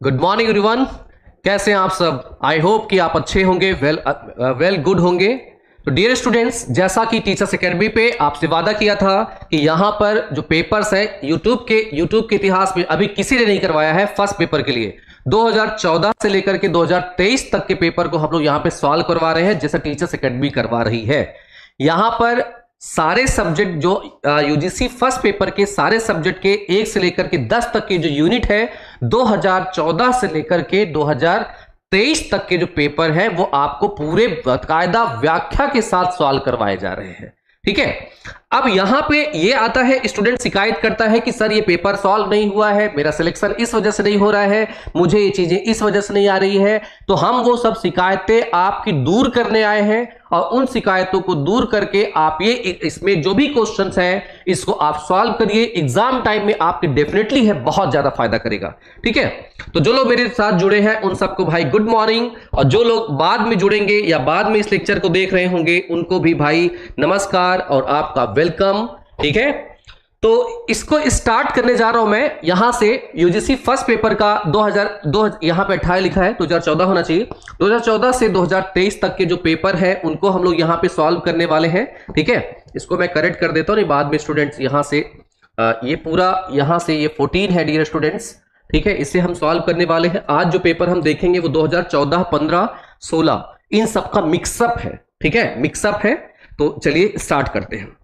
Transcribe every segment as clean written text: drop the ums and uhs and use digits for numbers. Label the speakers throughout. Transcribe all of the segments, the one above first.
Speaker 1: Good morning everyone. कैसे हैं आप सब? आई होप कि आप अच्छे होंगे, वेल गुड होंगे। तो डियर स्टूडेंट्स, जैसा कि टीचर्स एकेडमी पे आपसे वादा किया था कि यहां पर जो पेपर्स हैं यूट्यूब के इतिहास में अभी किसी ने नहीं करवाया है फर्स्ट पेपर के लिए 2014 से लेकर के 2023 तक के पेपर को हम लोग यहां पे सॉल्व करवा रहे हैं, जैसा टीचर्स एकेडमी करवा रही है। यहां पर सारे सब्जेक्ट जो यूजीसी फर्स्ट पेपर के सारे सब्जेक्ट के 1 से लेकर के 10 तक के जो यूनिट है 2014 से लेकर के 2023 तक के जो पेपर है वो आपको पूरे बाकायदा व्याख्या के साथ सॉल्व करवाए जा रहे हैं। ठीक है, अब यहां पे ये आता है, स्टूडेंट शिकायत करता है कि सर ये पेपर सॉल्व नहीं हुआ है, मेरा सिलेक्शन इस वजह से नहीं हो रहा है, मुझे ये चीजें इस वजह से नहीं आ रही है। तो हम वो सब शिकायतें आपकी दूर करने आए हैं और उन शिकायतों को दूर करके आप ये इसमें जो भी क्वेश्चंस हैं इसको आप सॉल्व करिए। एग्जाम टाइम में आपके डेफिनेटली है बहुत ज्यादा फायदा करेगा। ठीक है, तो जो लोग मेरे साथ जुड़े हैं उन सबको भाई गुड मॉर्निंग, और जो लोग बाद में जुड़ेंगे या बाद में इस लेक्चर को देख रहे होंगे उनको भी भाई नमस्कार और आपका वेलकम। ठीक है, तो इसको स्टार्ट करने जा रहा हूं मैं यहां से। यूजीसी फर्स्ट पेपर का 2002 यहां पे 28 लिखा है, 2014 होना चाहिए। 2014 से 2023 तक के जो पेपर है उनको हम लोग यहां पे सॉल्व करने वाले हैं। ठीक है, इसको मैं करेक्ट कर देता हूं, नहीं बाद में स्टूडेंट्स यहां से ये पूरा यहां से ये 14 है डियर स्टूडेंट्स। ठीक है, इसे हम सॉल्व करने वाले हैं। आज जो पेपर हम देखेंगे वो 2014, 15, 16 इन सबका मिक्सअप है। ठीक है, मिक्सअप है। तो चलिए स्टार्ट करते हैं।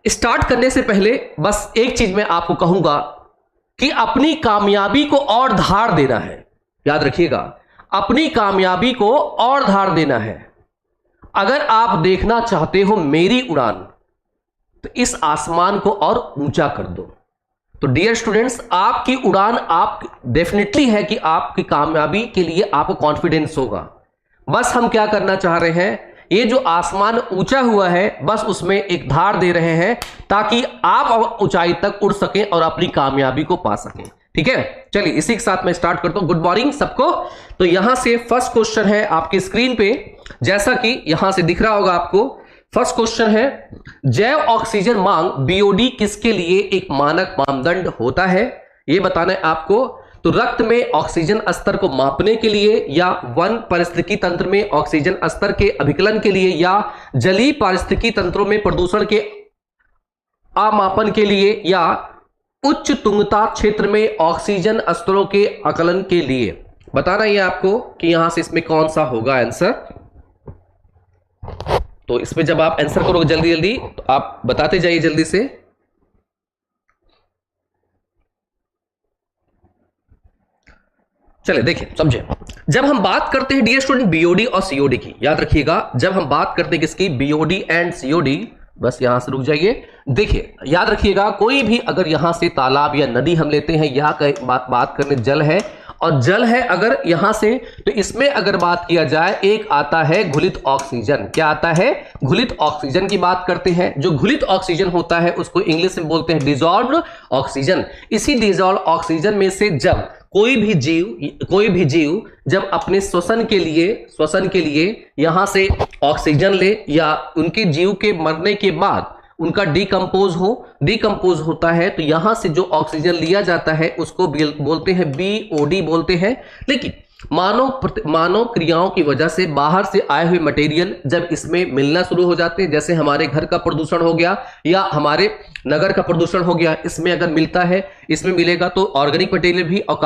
Speaker 1: स्टार्ट करने से पहले बस एक चीज मैं आपको कहूंगा कि अपनी कामयाबी को और धार देना है। याद रखिएगा, अपनी कामयाबी को और धार देना है। अगर आप देखना चाहते हो मेरी उड़ान तो इस आसमान को और ऊंचा कर दो। तो डियर स्टूडेंट्स, आपकी उड़ान आप डेफिनेटली है कि आपकी कामयाबी के लिए आपको कॉन्फिडेंस होगा। बस हम क्या करना चाह रहे हैं, ये जो आसमान ऊंचा हुआ है बस उसमें एक धार दे रहे हैं ताकि आप और ऊंचाई तक उड़ सकें और अपनी कामयाबी को पा सकें। ठीक है, चलिए इसी के साथ मैं स्टार्ट करता हूं। गुड मॉर्निंग सबको। तो यहां से फर्स्ट क्वेश्चन है आपकी स्क्रीन पे, जैसा कि यहां से दिख रहा होगा आपको। फर्स्ट क्वेश्चन है, जैव ऑक्सीजन मांग बीओडी किसके लिए एक मानक मानदंड होता है, यह बताना है आपको। तो रक्त में ऑक्सीजन स्तर को मापने के लिए, या वन पारिस्थितिकी तंत्र में ऑक्सीजन स्तर के अभिकलन के लिए, या जलीय पारिस्थितिकी तंत्रों में प्रदूषण के आमापन के लिए, या उच्च तुंगता क्षेत्र में ऑक्सीजन स्तरों के आकलन के लिए। बताना है आपको कि यहां से इसमें कौन सा होगा आंसर। तो इसमें जब आप आंसर करोगे जल्दी जल्दी तो आप बताते जाइए जल्दी से। चलिए देखिए समझे, जब हम बात करते हैं डियर स्टूडेंट बीओडी और सीओडी की, याद रखिएगा जब हम बात करते हैं किसकी, बीओडी एंड सीओडी, बस यहां से रुक जाइए। देखिए याद रखिएगा, कोई भी अगर यहां से तालाब या नदी हम लेते हैं, यहां बात करने जल है, और जल है अगर यहां से, तो इसमें अगर बात किया जाए एक आता है घुलित ऑक्सीजन। क्या आता है? घुलित ऑक्सीजन की बात करते हैं। जो घुलित ऑक्सीजन होता है उसको इंग्लिश में बोलते हैं डिसॉल्व्ड ऑक्सीजन। इसी डिसॉल्व ऑक्सीजन में से जब कोई भी जीव जब अपने श्वसन के लिए यहां से ऑक्सीजन ले, या उनके जीव के मरने के बाद उनका डिकम्पोज होता है, तो यहां से जो ऑक्सीजन लिया जाता है उसको बोलते हैं बीओडी बोलते हैं। लेकिन मानव क्रियाओं की वजह से बाहर से आए हुए मटेरियल जब इसमें मिलना शुरू हो जाते हैं, जैसे हमारे घर का प्रदूषण हो गया या हमारे नगर का प्रदूषण हो गया, इसमें अगर मिलता है, इसमें मिलेगा तो ऑर्गेनिक मटेरियल भी और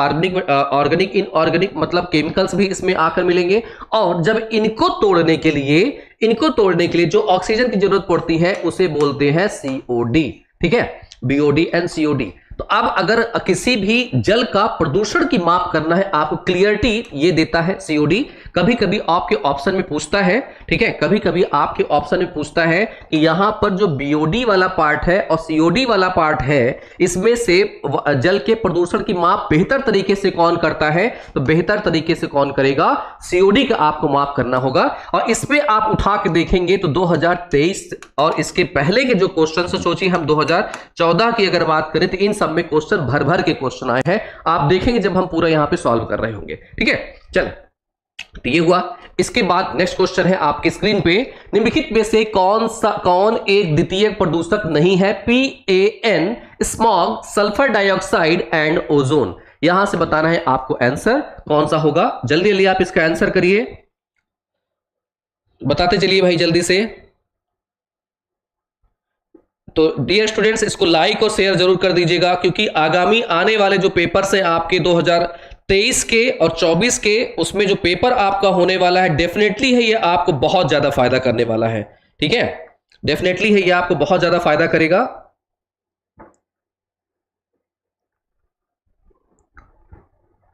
Speaker 1: ऑर्गेनिक इनऑर्गेनिक मतलब केमिकल्स भी इसमें आकर मिलेंगे। और जब इनको तोड़ने के लिए जो ऑक्सीजन की जरूरत पड़ती है उसे बोलते हैं सीओडी। ठीक है, बीओडी एंड सीओडी। तो अब अगर किसी भी जल का प्रदूषण की माप करना है, आपको क्लियरिटी ये देता है सीओडी। कभी कभी आपके ऑप्शन में पूछता है, ठीक है, कभी कभी आपके ऑप्शन में पूछता है कि यहां पर जो बीओडी वाला पार्ट है और सीओडी वाला पार्ट है, इसमें से जल के प्रदूषण की माप बेहतर तरीके से कौन करता है, तो बेहतर तरीके से कौन करेगा, सीओडी का आपको माप करना होगा। और इसमें आप उठा के देखेंगे तो 2023 और इसके पहले के जो क्वेश्चन से सोचिए, हम 2014 की अगर बात करें तो इन सब में क्वेश्चन भर भर के क्वेश्चन आए हैं, आप देखेंगे जब हम पूरा यहां पे सॉल्व कर रहे होंगे। ठीक है, चल तो ये हुआ। इसके बाद नेक्स्ट क्वेश्चन है आपकी स्क्रीन पे, निम्नलिखित में से कौन एक द्वितीय प्रदूषक नहीं है, PAN, smog, sulphur dioxide and ozone. यहां से बताना है आपको आंसर कौन सा होगा। जल्दी जल्दी आप इसका आंसर करिए, बताते चलिए भाई जल्दी से। तो डियर स्टूडेंट्स, इसको लाइक और शेयर जरूर कर दीजिएगा, क्योंकि आगामी आने वाले जो पेपर्स हैं आपके 2023 के और 24 के, उसमें जो पेपर आपका होने वाला है डेफिनेटली है ये आपको बहुत ज्यादा फायदा करने वाला है। ठीक है, डेफिनेटली है ये आपको बहुत ज्यादा फायदा करेगा।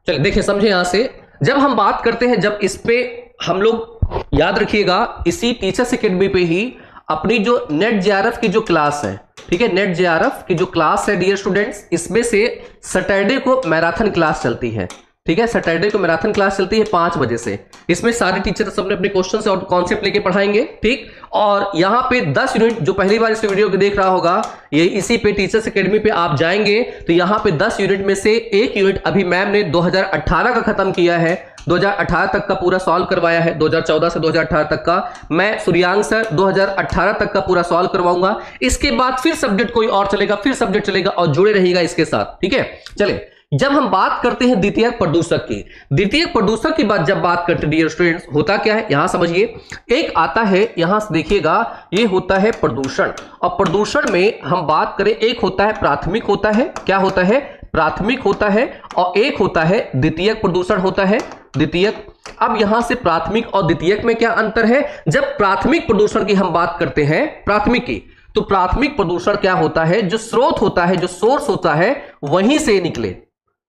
Speaker 1: चलिए देखिए, समझे यहां से जब हम बात करते हैं, जब इस पे हम लोग याद रखिएगा, इसी टीचर्स अकेडमी पे ही अपनी जो नेट जेआरएफ की जो क्लास है, ठीक है, नेट जेआरएफ की जो क्लास है डियर स्टूडेंट्स, इसमें से सैटरडे को मैराथन क्लास चलती है। ठीक है, सैटरडे को मैराथन क्लास चलती है 5 बजे से। इसमें सारे टीचर्स अपने अपने क्वेश्चंस और कॉन्सेप्ट लेके पढ़ाएंगे। ठीक, और यहाँ पे 10 यूनिट, जो पहली बार इस वीडियो को देख रहा होगा, ये इसी पे टीचर्स अकेडमी पे आप जाएंगे तो यहाँ पे 10 यूनिट में से एक यूनिट अभी मैम ने 2018 का खत्म किया है, 2018 तक का पूरा सॉल्व करवाया है। 2014 से 2018 तक का मैं सूर्यांश सर 2018 तक का पूरा सॉल्व करवाऊंगा। इसके बाद फिर सब्जेक्ट कोई और चलेगा, फिर सब्जेक्ट चलेगा, और जुड़े रहिएगा इसके साथ। ठीक है, चले जब हम बात करते हैं द्वितीयक प्रदूषक की, द्वितीयक प्रदूषक की बात जब बात करते हैं डियर स्टूडेंट्स, होता क्या है यहां समझिए। एक आता है, यहां से देखिएगा, ये होता है प्रदूषण, और प्रदूषण में हम बात करें, एक होता है प्राथमिक होता है, क्या होता है, प्राथमिक होता है, और एक होता है द्वितीयक प्रदूषण होता है, द्वितीयक। अब यहां से प्राथमिक और द्वितीयक में क्या अंतर है। जब प्राथमिक प्रदूषण की हम बात करते हैं, प्राथमिक की, तो प्राथमिक प्रदूषण क्या होता है, जो स्रोत होता है, जो सोर्स होता है वहीं से निकले,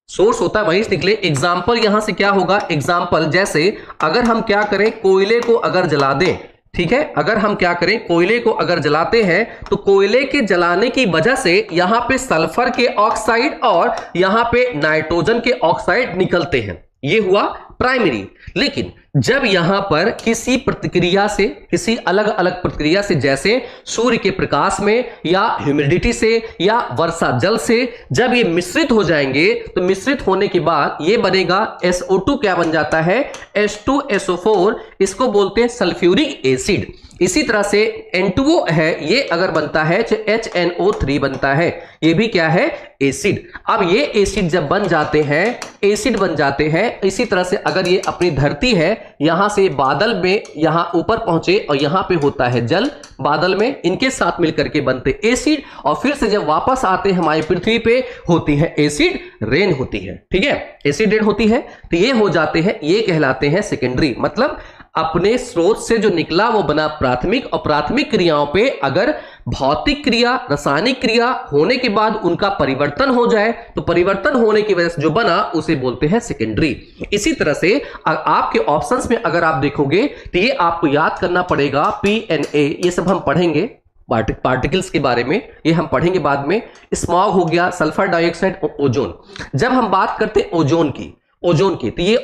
Speaker 1: सोर्स होता है वहीं से निकले। एग्जाम्पल यहां से क्या होगा, एग्जाम्पल जैसे अगर हम क्या करें, कोयले को अगर जला दें, ठीक है, अगर हम क्या करें, कोयले को अगर जलाते हैं तो कोयले के जलाने की वजह से यहां पे सल्फर के ऑक्साइड और यहां पे नाइट्रोजन के ऑक्साइड निकलते हैं, ये हुआ प्राइमरी। लेकिन जब यहां पर किसी प्रतिक्रिया से, किसी अलग अलग प्रतिक्रिया से, जैसे सूर्य के प्रकाश में या ह्यूमिडिटी से या वर्षा जल से, जब ये मिश्रित हो जाएंगे तो मिश्रित होने के बाद ये बनेगा SO2, क्या बन जाता है, H2SO4, इसको बोलते हैं सल्फ्यूरिक एसिड। इसी तरह से N2O है, ये अगर बनता है तो HNO3 बनता है, ये भी क्या है, एसिड। अब ये एसिड जब बन जाते हैं, एसिड बन जाते हैं, इसी तरह से अगर ये अपनी धरती है, यहां से बादल में यहां ऊपर पहुंचे और यहां पे होता है जल, बादल में इनके साथ मिलकर के बनते एसिड, और फिर से जब वापस आते हैं हमारी पृथ्वी पे होती है एसिड रेन होती है। ठीक है, एसिड रेन होती है, तो ये हो जाते हैं, ये कहलाते हैं सेकेंडरी। मतलब अपने स्रोत से जो निकला वो बना प्राथमिक, और प्राथमिक क्रियाओं पे अगर भौतिक क्रिया, रासायनिक क्रिया होने के बाद उनका परिवर्तन हो जाए तो परिवर्तन होने की वजह से जो बना उसे बोलते हैं सेकेंडरी। इसी तरह से आपके ऑप्शंस में अगर आप देखोगे तो ये आपको याद करना पड़ेगा, PNA, ये सब हम पढ़ेंगे पार्टिकल्स के बारे में, ये हम पढ़ेंगे बाद में। स्मॉग हो गया, सल्फर डाइऑक्साइड, ओजोन। जब हम बात करते हैं ओजोन की तो ये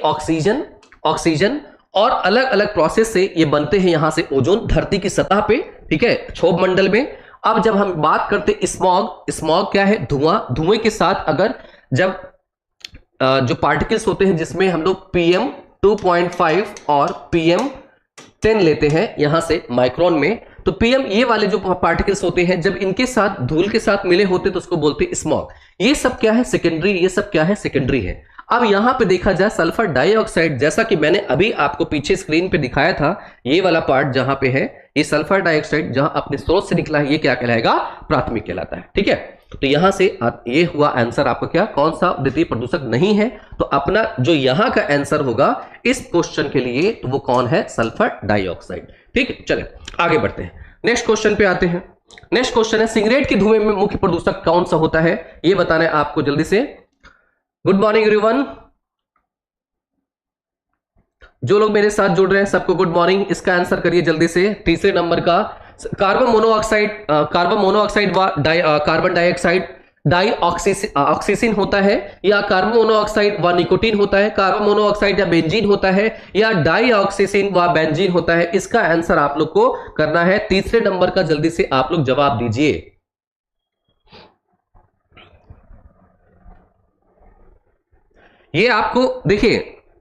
Speaker 1: ऑक्सीजन और अलग अलग प्रोसेस से ये बनते हैं, यहां से ओजोन धरती की सतह पे, ठीक है, क्षोभ मंडल में। अब जब हम बात करते हैं स्मॉग क्या है, धुएं के साथ अगर जब जो पार्टिकल्स होते हैं जिसमें हम लोग PM2.5 और PM10 लेते हैं यहां से माइक्रोन में, तो PM ये वाले जो पार्टिकल्स होते हैं जब इनके साथ धूल के साथ मिले होते तो उसको बोलते हैं स्मॉग। ये सब क्या है, सेकेंडरी, ये सब क्या है, सेकेंडरी है। अब यहां पे देखा जाए सल्फर डाइऑक्साइड, जैसा कि मैंने अभी आपको पीछे स्क्रीन पे दिखाया था, ये वाला पार्ट जहां पे है, ये सल्फर डाइऑक्साइड जहां अपने स्रोत से निकला है, ये क्या कहलाएगा, प्राथमिक कहलाता है। ठीक है, तो यहां से ये हुआ आंसर आपका, क्या, कौन सा द्वितीय प्रदूषक नहीं है। तो अपना जो यहां का आंसर होगा इस क्वेश्चन के लिए, तो वो कौन है, सल्फर डाइऑक्साइड। ठीक है, चले आगे बढ़ते हैं, नेक्स्ट क्वेश्चन पे आते हैं। नेक्स्ट क्वेश्चन है, सिगरेट के धुएं में मुख्य प्रदूषक कौन सा होता है, ये बताना है आपको जल्दी से। गुड मॉर्निंग एवरीवन, जो लोग मेरे साथ जुड़ रहे हैं सबको गुड मॉर्निंग। इसका आंसर करिए जल्दी से, तीसरे नंबर का। कार्बन मोनोऑक्साइड व कार्बन डाइऑक्साइड ऑक्सीजन होता है, या कार्बन मोनोऑक्साइड व निकोटीन होता है, कार्बन मोनोऑक्साइड या बेंजीन होता है, या डाइऑक्सीजन व बेंजीन होता है। इसका आंसर आप लोग को करना है तीसरे नंबर का, जल्दी से आप लोग जवाब दीजिए। ये आपको देखिए,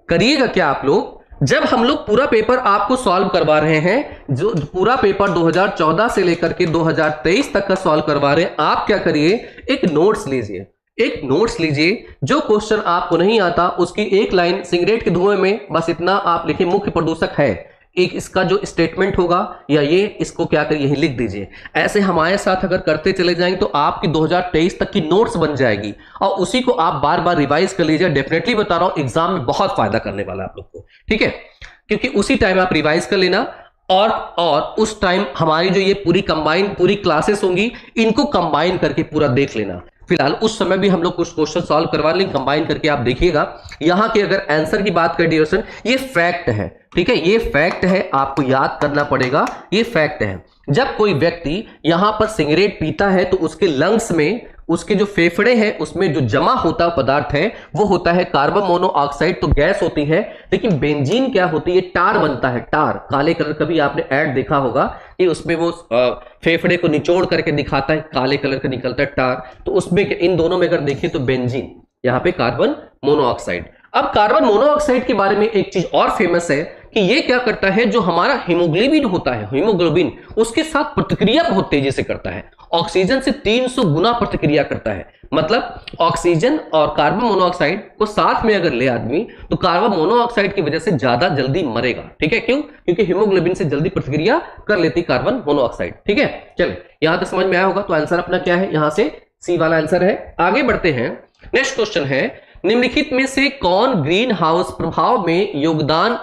Speaker 1: करिएगा क्या आप लोग, जब हम लोग पूरा पेपर आपको सॉल्व करवा रहे हैं, जो पूरा पेपर 2014 से लेकर के 2023 तक का सॉल्व करवा रहे हैं, आप क्या करिए, एक नोट्स लीजिए, एक नोट्स लीजिए, जो क्वेश्चन आपको नहीं आता उसकी एक लाइन सिगरेट के धुएं में बस इतना आप लिखिए, मुख्य प्रदूषक है, एक इसका जो स्टेटमेंट होगा या ये इसको क्या करिए यही लिख दीजिए। ऐसे हमारे साथ अगर करते चले जाएंगे तो आपकी 2023 तक की नोट्स बन जाएगी और उसी को आप बार बार रिवाइज कर लीजिए। डेफिनेटली बता रहा हूं एग्जाम में बहुत फायदा करने वाला है आप लोग को, ठीक है, क्योंकि उसी टाइम आप रिवाइज कर लेना और उस टाइम हमारी जो ये पूरी क्लासेस होंगी इनको कंबाइन करके पूरा देख लेना। फिलहाल उस समय भी हम लोग कुछ क्वेश्चन सॉल्व करवा लेंगे, कंबाइन करके आप देखिएगा। यहां के अगर आंसर की बात करें डियर, ये फैक्ट है, ठीक है, ये फैक्ट है, आपको याद करना पड़ेगा, ये फैक्ट है। जब कोई व्यक्ति यहां पर सिगरेट पीता है तो उसके लंग्स में, उसके जो फेफड़े हैं उसमें जो जमा होता पदार्थ है वो होता है कार्बन मोनोऑक्साइड, तो गैस होती है। लेकिन बेंजीन क्या होती है, टार बनता है, टार, काले कलर का भी आपने ऐड देखा होगा कि उसमें वो फेफड़े को निचोड़ करके दिखाता है, काले कलर का निकलता है टार। तो उसमें इन दोनों में अगर देखें तो बेंजीन, यहाँ पे कार्बन मोनोऑक्साइड। अब कार्बन मोनोऑक्साइड के बारे में एक चीज और फेमस है कि ये क्या करता है, जो हमारा हीमोग्लोबिन होता है, हीमोग्लोबिन उसके साथ प्रतिक्रिया बहुत तेजी से करता है, ऑक्सीजन से 300 गुना प्रतिक्रिया करता है। मतलब ऑक्सीजन और कार्बन मोनोऑक्साइड को साथ में अगर ले आदमी तो कार्बन मोनोऑक्साइड की वजह से ज्यादा जल्दी मरेगा, ठीक है, क्यों, क्योंकि हीमोग्लोबिन से जल्दी प्रतिक्रिया कर लेती कार्बन मोनोऑक्साइड, ठीक है। चलिए यहां तक समझ में आया होगा, तो आंसर अपना क्या है, यहां से सी वाला आंसर है। आगे बढ़ते हैं, नेक्स्ट क्वेश्चन है, निम्नलिखित में से कौन ग्रीन हाउस प्रभाव में योगदान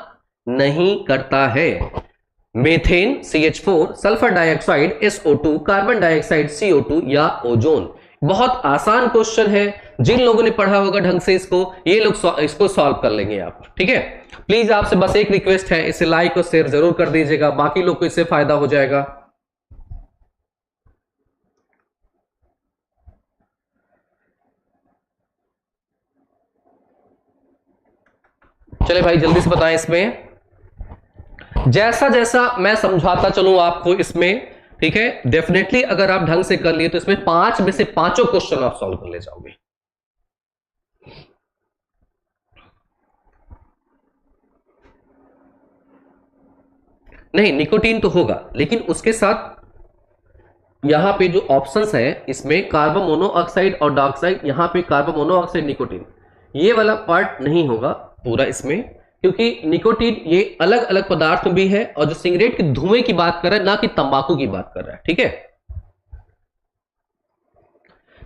Speaker 1: नहीं करता है? Methane CH4, sulphur dioxide SO2, carbon dioxide CO2 या ओजोन। बहुत आसान क्वेश्चन है, जिन लोगों ने पढ़ा होगा ढंग से इसको, ये लोग इसको सॉल्व कर लेंगे आप, ठीक है। प्लीज आपसे बस एक रिक्वेस्ट है, इसे लाइक और शेयर जरूर कर दीजिएगा, बाकी लोग को इससे फायदा हो जाएगा। चले भाई जल्दी से बताएं, इसमें जैसा जैसा मैं समझाता चलूं आपको इसमें, ठीक है, डेफिनेटली अगर आप ढंग से कर लिए तो इसमें 5 में से 5 क्वेश्चन आप सॉल्व कर ले जाओगे। नहीं, निकोटीन तो होगा, लेकिन उसके साथ यहां पे जो ऑप्शंस है इसमें कार्बन मोनोऑक्साइड और डाइऑक्साइड, यहां पे कार्बन मोनोऑक्साइड निकोटीन, ये वाला पार्ट नहीं होगा पूरा इसमें, क्योंकि निकोटीन ये अलग अलग पदार्थ भी है और जो सिगरेट के धुएं की बात कर रहा है ना कि तंबाकू की बात कर रहा है, ठीक है।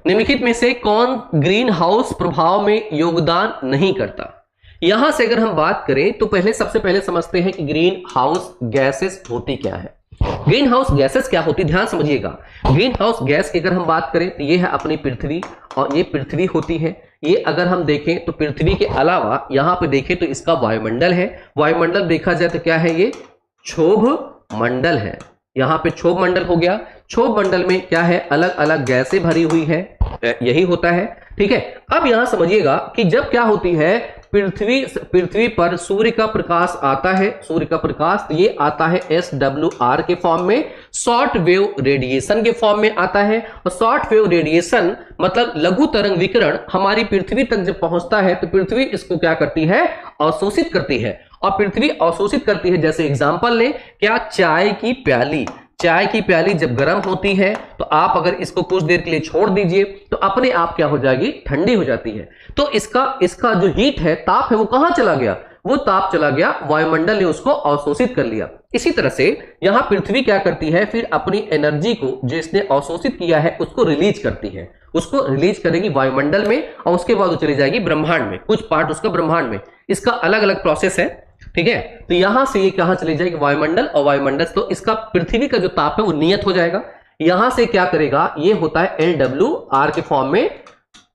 Speaker 1: निम्नलिखित में से कौन ग्रीन हाउस प्रभाव में योगदान नहीं करता? यहां से अगर हम बात करें तो सबसे पहले समझते हैं कि ग्रीन हाउस गैसेस होती क्या है। ग्रीन हाउस गैसेस क्या होती, ध्यान समझिएगा। ग्रीन हाउस गैस की अगर हम बात करें तो ये है अपनी पृथ्वी, और ये पृथ्वी होती है। ये अगर हम देखें तो पृथ्वी के अलावा यहां पे देखें तो इसका वायुमंडल है। वायुमंडल देखा जाए तो क्या है, ये क्षोभ मंडल है। यहां पे क्षोभ मंडल हो गया। क्षोभ मंडल में क्या है, अलग अलग गैसें भरी हुई है, यही होता है, ठीक है। अब यहां समझिएगा कि जब क्या होती है, पृथ्वी पर सूर्य का प्रकाश आता है, सूर्य का प्रकाश ये आता है SWR के फॉर्म में, शॉर्ट वेव रेडिएशन के फॉर्म में आता है। और शॉर्ट वेव रेडिएशन मतलब लघु तरंग विकिरण हमारी पृथ्वी तक जब पहुंचता है तो पृथ्वी इसको क्या करती है, अवशोषित करती है। और पृथ्वी अवशोषित करती है, जैसे एग्जांपल ले, क्या, चाय की प्याली। चाय की प्याली जब गर्म होती है तो आप अगर इसको कुछ देर के लिए छोड़ दीजिए तो अपने आप क्या हो जाएगी, ठंडी हो जाती है। तो इसका जो हीट है, ताप है, वो कहां चला गया, वो ताप चला गया, वायुमंडल ने उसको अवशोषित कर लिया। इसी तरह से यहां पृथ्वी क्या करती है, फिर अपनी एनर्जी को जो इसने अवशोषित किया है उसको रिलीज करती है, उसको रिलीज करेगी वायुमंडल में, और उसके बाद वो चली जाएगी ब्रह्मांड में, कुछ पार्ट उसका ब्रह्मांड में। इसका अलग अलग प्रोसेस है, ठीक है। तो यहां से ये कहां चली जाएगी, वायुमंडल, और वायुमंडल तो इसका पृथ्वी का जो ताप है वो नियत हो जाएगा। यहां से क्या करेगा, ये होता है LWR के फॉर्म में,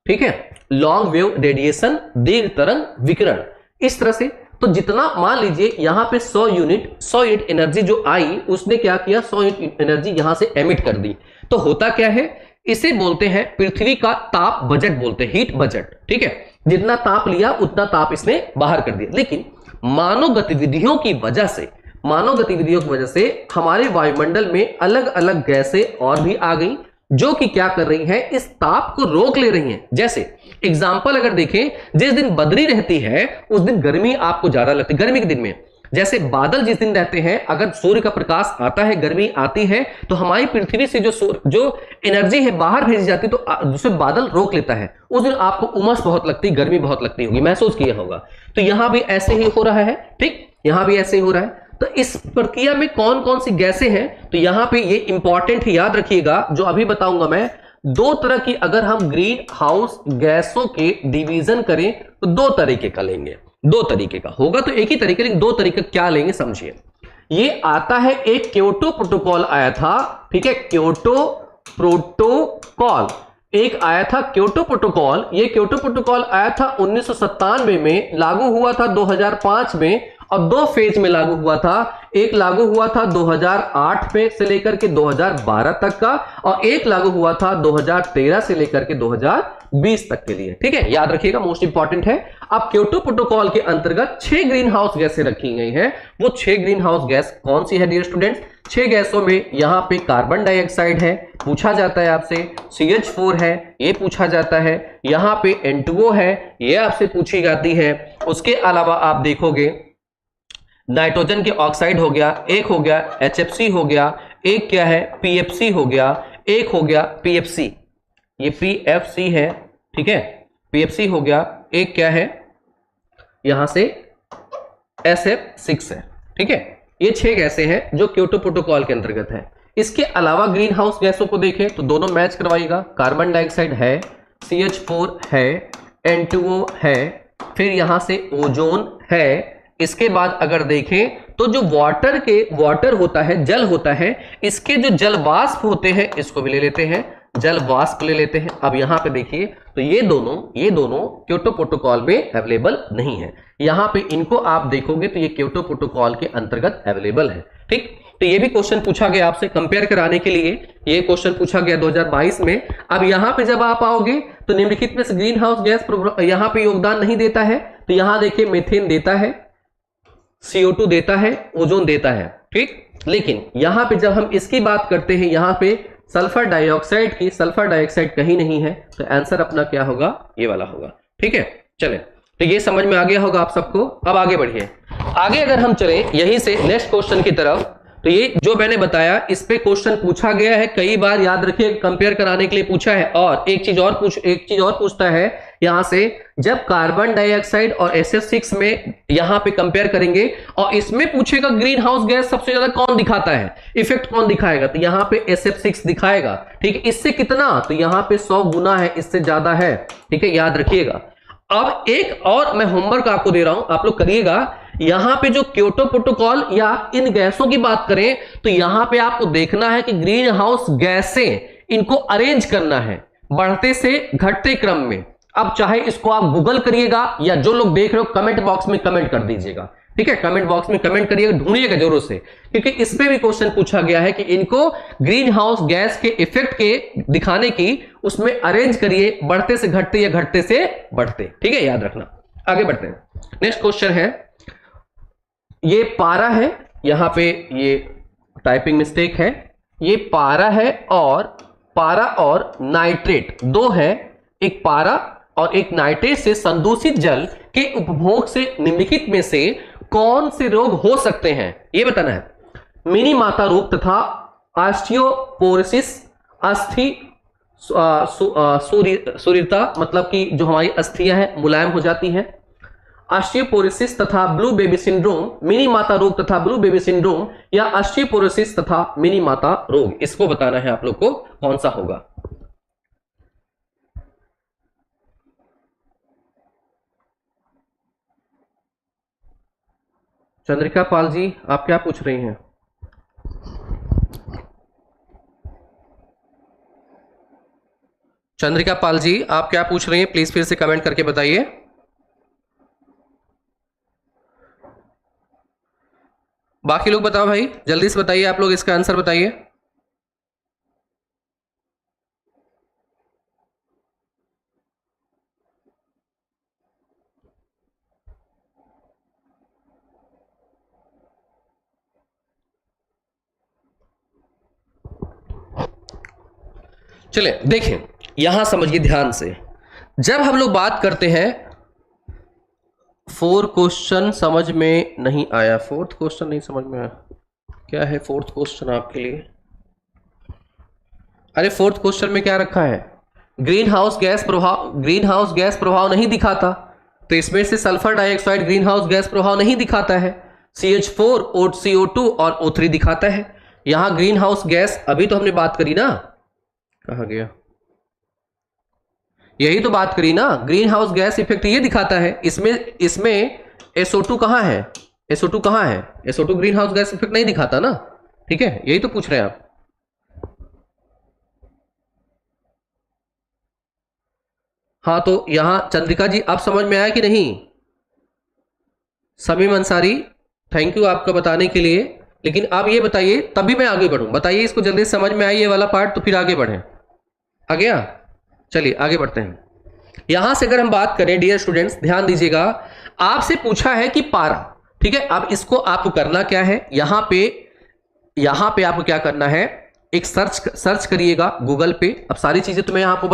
Speaker 1: ठीक है, लॉन्ग वेव रेडिएशन, दीर्घ तरंग विकिरण। इस तरह से तो जितना मान लीजिए यहां पे 100 यूनिट एनर्जी जो आई, उसने क्या किया, 100 यूनिट एनर्जी यहां से एमिट कर दी। तो होता क्या है, इसे बोलते हैं पृथ्वी का ताप बजट, बोलते हैं हीट बजट, ठीक है। जितना ताप लिया उतना ताप इसने बाहर कर दिया। लेकिन मानव गतिविधियों की वजह से हमारे वायुमंडल में अलग अलग गैसें और भी आ गई, जो कि क्या कर रही हैं, इस ताप को रोक ले रही हैं। जैसे एग्जांपल अगर देखें, जिस दिन बदरी रहती है उस दिन गर्मी आपको ज्यादा लगती है, गर्मी के दिन में जैसे बादल जिस दिन रहते हैं, अगर सूर्य का प्रकाश आता है, गर्मी आती है, तो हमारी पृथ्वी से जो एनर्जी है बाहर भेजी जाती है, तो दूसरे बादल रोक लेता है। उस दिन आपको उमस बहुत लगती, गर्मी बहुत लगती होगी, महसूस किया होगा। तो यहां भी ऐसे ही हो रहा है, ठीक, यहां भी ऐसे ही हो रहा है। तो इस प्रक्रिया में कौन कौन सी गैसें हैं, तो यहां पे ये इंपॉर्टेंट है, याद रखिएगा, जो अभी बताऊंगा मैं। दो तरह की अगर हम ग्रीन हाउस गैसों के डिवीजन करें तो दो तरीके का लेंगे, दो तरीके का होगा तो एक ही तरीके, लेकिन दो तरीके क्या लेंगे समझिए। ये आता है, एक क्योटो प्रोटोकॉल आया था, ठीक है, क्योटो प्रोटोकॉल एक आया था, क्योटो प्रोटोकॉल। ये क्योटो प्रोटोकॉल आया था 1997 में, लागू हुआ था 2005 में, और दो फेज में लागू हुआ था। एक लागू हुआ था 2008 में से लेकर के 2012 तक का, और एक लागू हुआ था 2013 से लेकर के 2020 तक के लिए, ठीक है, याद रखिएगा, मोस्ट इंपॉर्टेंट है। अब क्योटो प्रोटोकॉल के अंतर्गत 6 ग्रीन हाउस गैसें रखी गई हैं। वो 6 ग्रीन हाउस गैस कौन सी है डियर स्टूडेंट्स? 6 गैसों में यहां पे कार्बन डाइऑक्साइड है, पूछा जाता है आपसे, CH4 है, ये पूछा जाता है, यहां पे N2O है, ये आपसे पूछी जाती है। उसके अलावा आप देखोगे नाइट्रोजन के ऑक्साइड हो गया, एक हो गया HFC हो गया, एक क्या है PFC हो गया, एक हो गया PFC, ये PFC है, ठीक है, PFC हो गया, एक क्या है यहां से SF6 है, ठीक है। ये 6 गैसें हैं जो क्योटो प्रोटोकॉल के अंतर्गत है। इसके अलावा ग्रीन हाउस गैसों को देखें तो दोनों मैच करवाइएगा, कार्बन डाइऑक्साइड है, CH4 है, N2O है, फिर यहां से ओजोन है। इसके बाद अगर देखें तो जो वाटर होता है, जल होता है, इसके जो जल वाष्प होते हैं इसको भी ले लेते हैं, जल वाष्प ले लेते हैं। अब यहां पे देखिए तो ये दोनों क्योटो प्रोटोकॉल में अवेलेबल नहीं है। यहां पे इनको आप देखोगे तो ये क्योटो प्रोटोकॉल के अंतर्गत अवेलेबल है, ठीक। तो ये भी क्वेश्चन पूछा गया आपसे कंपेयर कराने के लिए, ये क्वेश्चन पूछा गया 2022 में। अब यहां पे जब आप आओगे तो निम्नलिखित में से ग्रीन हाउस गैस यहां पे योगदान नहीं देता है, तो यहां देखिए मीथेन देता है, CO2 देता है, ओजोन देता है, ठीक। लेकिन यहां पे जब हम इसकी बात करते हैं, यहां पे सल्फर डाइऑक्साइड की, सल्फर डाइऑक्साइड कहीं नहीं है, तो आंसर अपना क्या होगा, ये वाला होगा, ठीक है। चलें, तो ये समझ में आ गया होगा आप सबको। अब आगे बढ़िए, आगे अगर हम चले यहीं से नेक्स्ट क्वेश्चन की तरफ, तो ये जो मैंने बताया इस पे क्वेश्चन पूछा गया है कई बार, याद रखिए, कंपेयर कराने के लिए पूछा है। और एक चीज और पूछता है यहां से, जब कार्बन डाइऑक्साइड और SF6 में यहां पे कंपेयर करेंगे और इसमें पूछेगा ग्रीन हाउस गैस सबसे ज्यादा कौन दिखाता है, इफेक्ट कौन दिखाएगा, तो यहां पे SF6 दिखाएगा, ठीक है। इससे कितना, तो यहां पे 100 गुना है, इससे ज्यादा है, ठीक है, याद रखिएगा। अब एक और मैं होमवर्क आपको दे रहा हूं, आप लोग करिएगा। यहां पे जो क्योटो प्रोटोकॉल या इन गैसों की बात करें तो यहां पे आपको देखना है कि ग्रीन हाउस गैसें, इनको अरेंज करना है बढ़ते से घटते क्रम में। अब चाहे इसको आप गूगल करिएगा या जो लोग देख रहे हो कमेंट बॉक्स में कमेंट कर दीजिएगा, ठीक है, कमेंट बॉक्स में कमेंट करिएगा, ढूंढिएगा जरूर से, क्योंकि इस पे भी क्वेश्चन पूछा गया है कि इनको ग्रीन हाउस गैस के इफेक्ट के दिखाने की उसमें अरेंज करिए, बढ़ते से घटते या घटते से बढ़ते, ठीक है, याद रखना। आगे बढ़ते हैं, नेक्स्ट क्वेश्चन है, ये पारा है, यहां पे ये टाइपिंग मिस्टेक है, ये पारा है और नाइट्रेट दो है, एक पारा और एक नाइट्रेट से संदूषित जल के उपभोग से निम्नलिखित में से कौन से रोग हो सकते हैं, ये बताना है। मिनी माता रोग तथा ऑस्टियोपोरोसिस, अस्थि सूरिता, मतलब कि जो हमारी अस्थियां हैं मुलायम हो जाती हैं, ऑस्टियोपोरोसिस तथा ब्लू बेबी सिंड्रोम, मिनी माता रोग तथा ब्लू बेबी सिंड्रोम, या ऑस्टियोपोरोसिस तथा मिनी माता रोग, इसको बताना है आप लोग को कौन सा होगा। चंद्रिका पाल जी, आप क्या पूछ रही हैं? चंद्रिका पाल जी, आप क्या पूछ रही हैं, प्लीज फिर से कमेंट करके बताइए। बाकी लोग बताओ भाई, जल्दी से बताइए, आप लोग इसका आंसर बताइए। चले देखें, यहां समझिए ध्यान से, जब हम लोग बात करते हैं 4 क्वेश्चन समझ में नहीं आया, 4th क्वेश्चन नहीं समझ में आया, क्या है 4th क्वेश्चन आपके लिए? अरे 4th क्वेश्चन में क्या रखा है? ग्रीन हाउस गैस प्रभाव नहीं दिखाता, तो इसमें से sulphur dioxide green house gas प्रभाव नहीं दिखाता है। CH4 और CO2 और O3 दिखाता है। यहां ग्रीन हाउस गैस अभी तो हमने बात करी ना, कहां गया, यही तो बात करी ना, ग्रीन हाउस गैस इफेक्ट ये दिखाता है। इसमें SO2 कहां है? SO2 कहां है? SO2 green house gas effect नहीं दिखाता ना, ठीक है, यही तो पूछ रहे हैं आप। हाँ, तो यहां चंद्रिका जी आप समझ में आया कि नहीं? समीम अंसारी, थैंक यू आपका बताने के लिए। लेकिन आप ये बताइए, तभी मैं आगे बढ़ूं, बताइए इसको जल्दी समझ में आई ये वाला पार्ट, तो फिर आगे बढ़ें। आ गया? चलिए आगे बढ़ते हैं। यहां से अगर हम बात करें डियर स्टूडेंट्स, ध्यान दीजिएगा, आपसे पूछा है कि पारा, ठीक है, अब इसको आपको करना क्या है, यहां पे आपको क्या करना है, एक सर्च करिएगा गूगल पे। अब सारी चीजें तो मैं आपको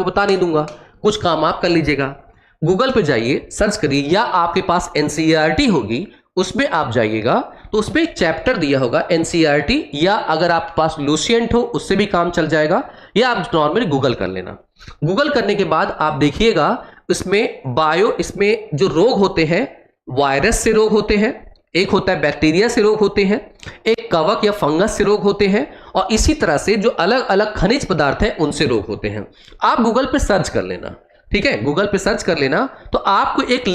Speaker 1: बता नहीं दूंगा, कुछ काम आप कर लीजिएगा। गूगल पे जाइए, सर्च करिए, या आपके पास एनसीईआरटी होगी उसमें आप जाइएगा, तो उसमें एक चैप्टर दिया होगा एनसीईआरटी, या अगर आपके पास लुसिएंट हो उससे भी काम चल जाएगा, या आप नॉर्मली गूगल कर लेना। गूगल करने के बाद आप देखिएगा इसमें जो रोग होते हैं, वायरस से रोग होते हैं, एक होता है बैक्टीरिया से रोग होते हैं, एक कवक या फंगस से रोग होते हैं, और इसी तरह से जो अलग अलग खनिज पदार्थ हैं उनसे रोग होते हैं। आप गूगल पे सर्च कर लेना, ठीक है, गूगल पे सर्च कर लेना, तो आपको एक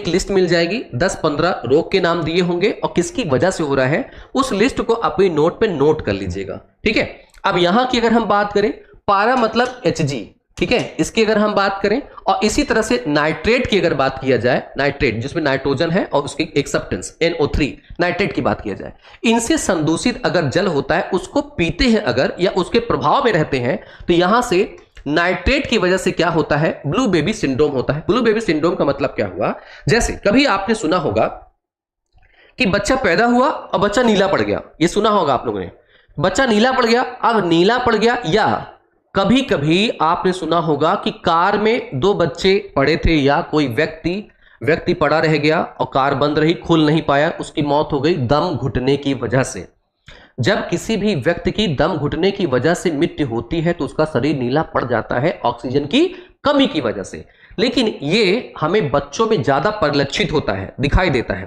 Speaker 1: लिस्ट मिल जाएगी, 10-15 रोग के नाम दिए होंगे और किसकी वजह से हो रहा है, उस लिस्ट को अपनी नोट पे नोट कर लीजिएगा, ठीक है। अब यहां की अगर हम बात करें, पारा मतलब Hg, ठीक है, इसकी अगर हम बात करें, और इसी तरह से नाइट्रेट की अगर बात किया जाए, नाइट्रेट जिसमें नाइट्रोजन है और उसकी एक सब्सटेंस NO3, नाइट्रेट की बात किया जाए, इनसे संदूषित अगर जल होता है उसको पीते हैं अगर, या उसके प्रभाव में रहते हैं, तो यहां से नाइट्रेट की वजह से क्या होता है, ब्लू बेबी सिंड्रोम होता है। ब्लू बेबी सिंड्रोम का मतलब क्या हुआ, जैसे कभी आपने सुना होगा कि बच्चा पैदा हुआ और बच्चा नीला पड़ गया, ये सुना होगा आप लोगों ने, बच्चा नीला पड़ गया। अब नीला पड़ गया, या कभी कभी आपने सुना होगा कि कार में 2 बच्चे पड़े थे, या कोई व्यक्ति पड़ा रह गया और कार बंद रही, खुल नहीं पाया, उसकी मौत हो गई दम घुटने की वजह से। जब किसी भी व्यक्ति की दम घुटने की वजह से मृत्यु होती है तो उसका शरीर नीला पड़ जाता है ऑक्सीजन की कमी की वजह से, लेकिन ये हमें बच्चों में ज्यादा परिलक्षित होता है, दिखाई देता है।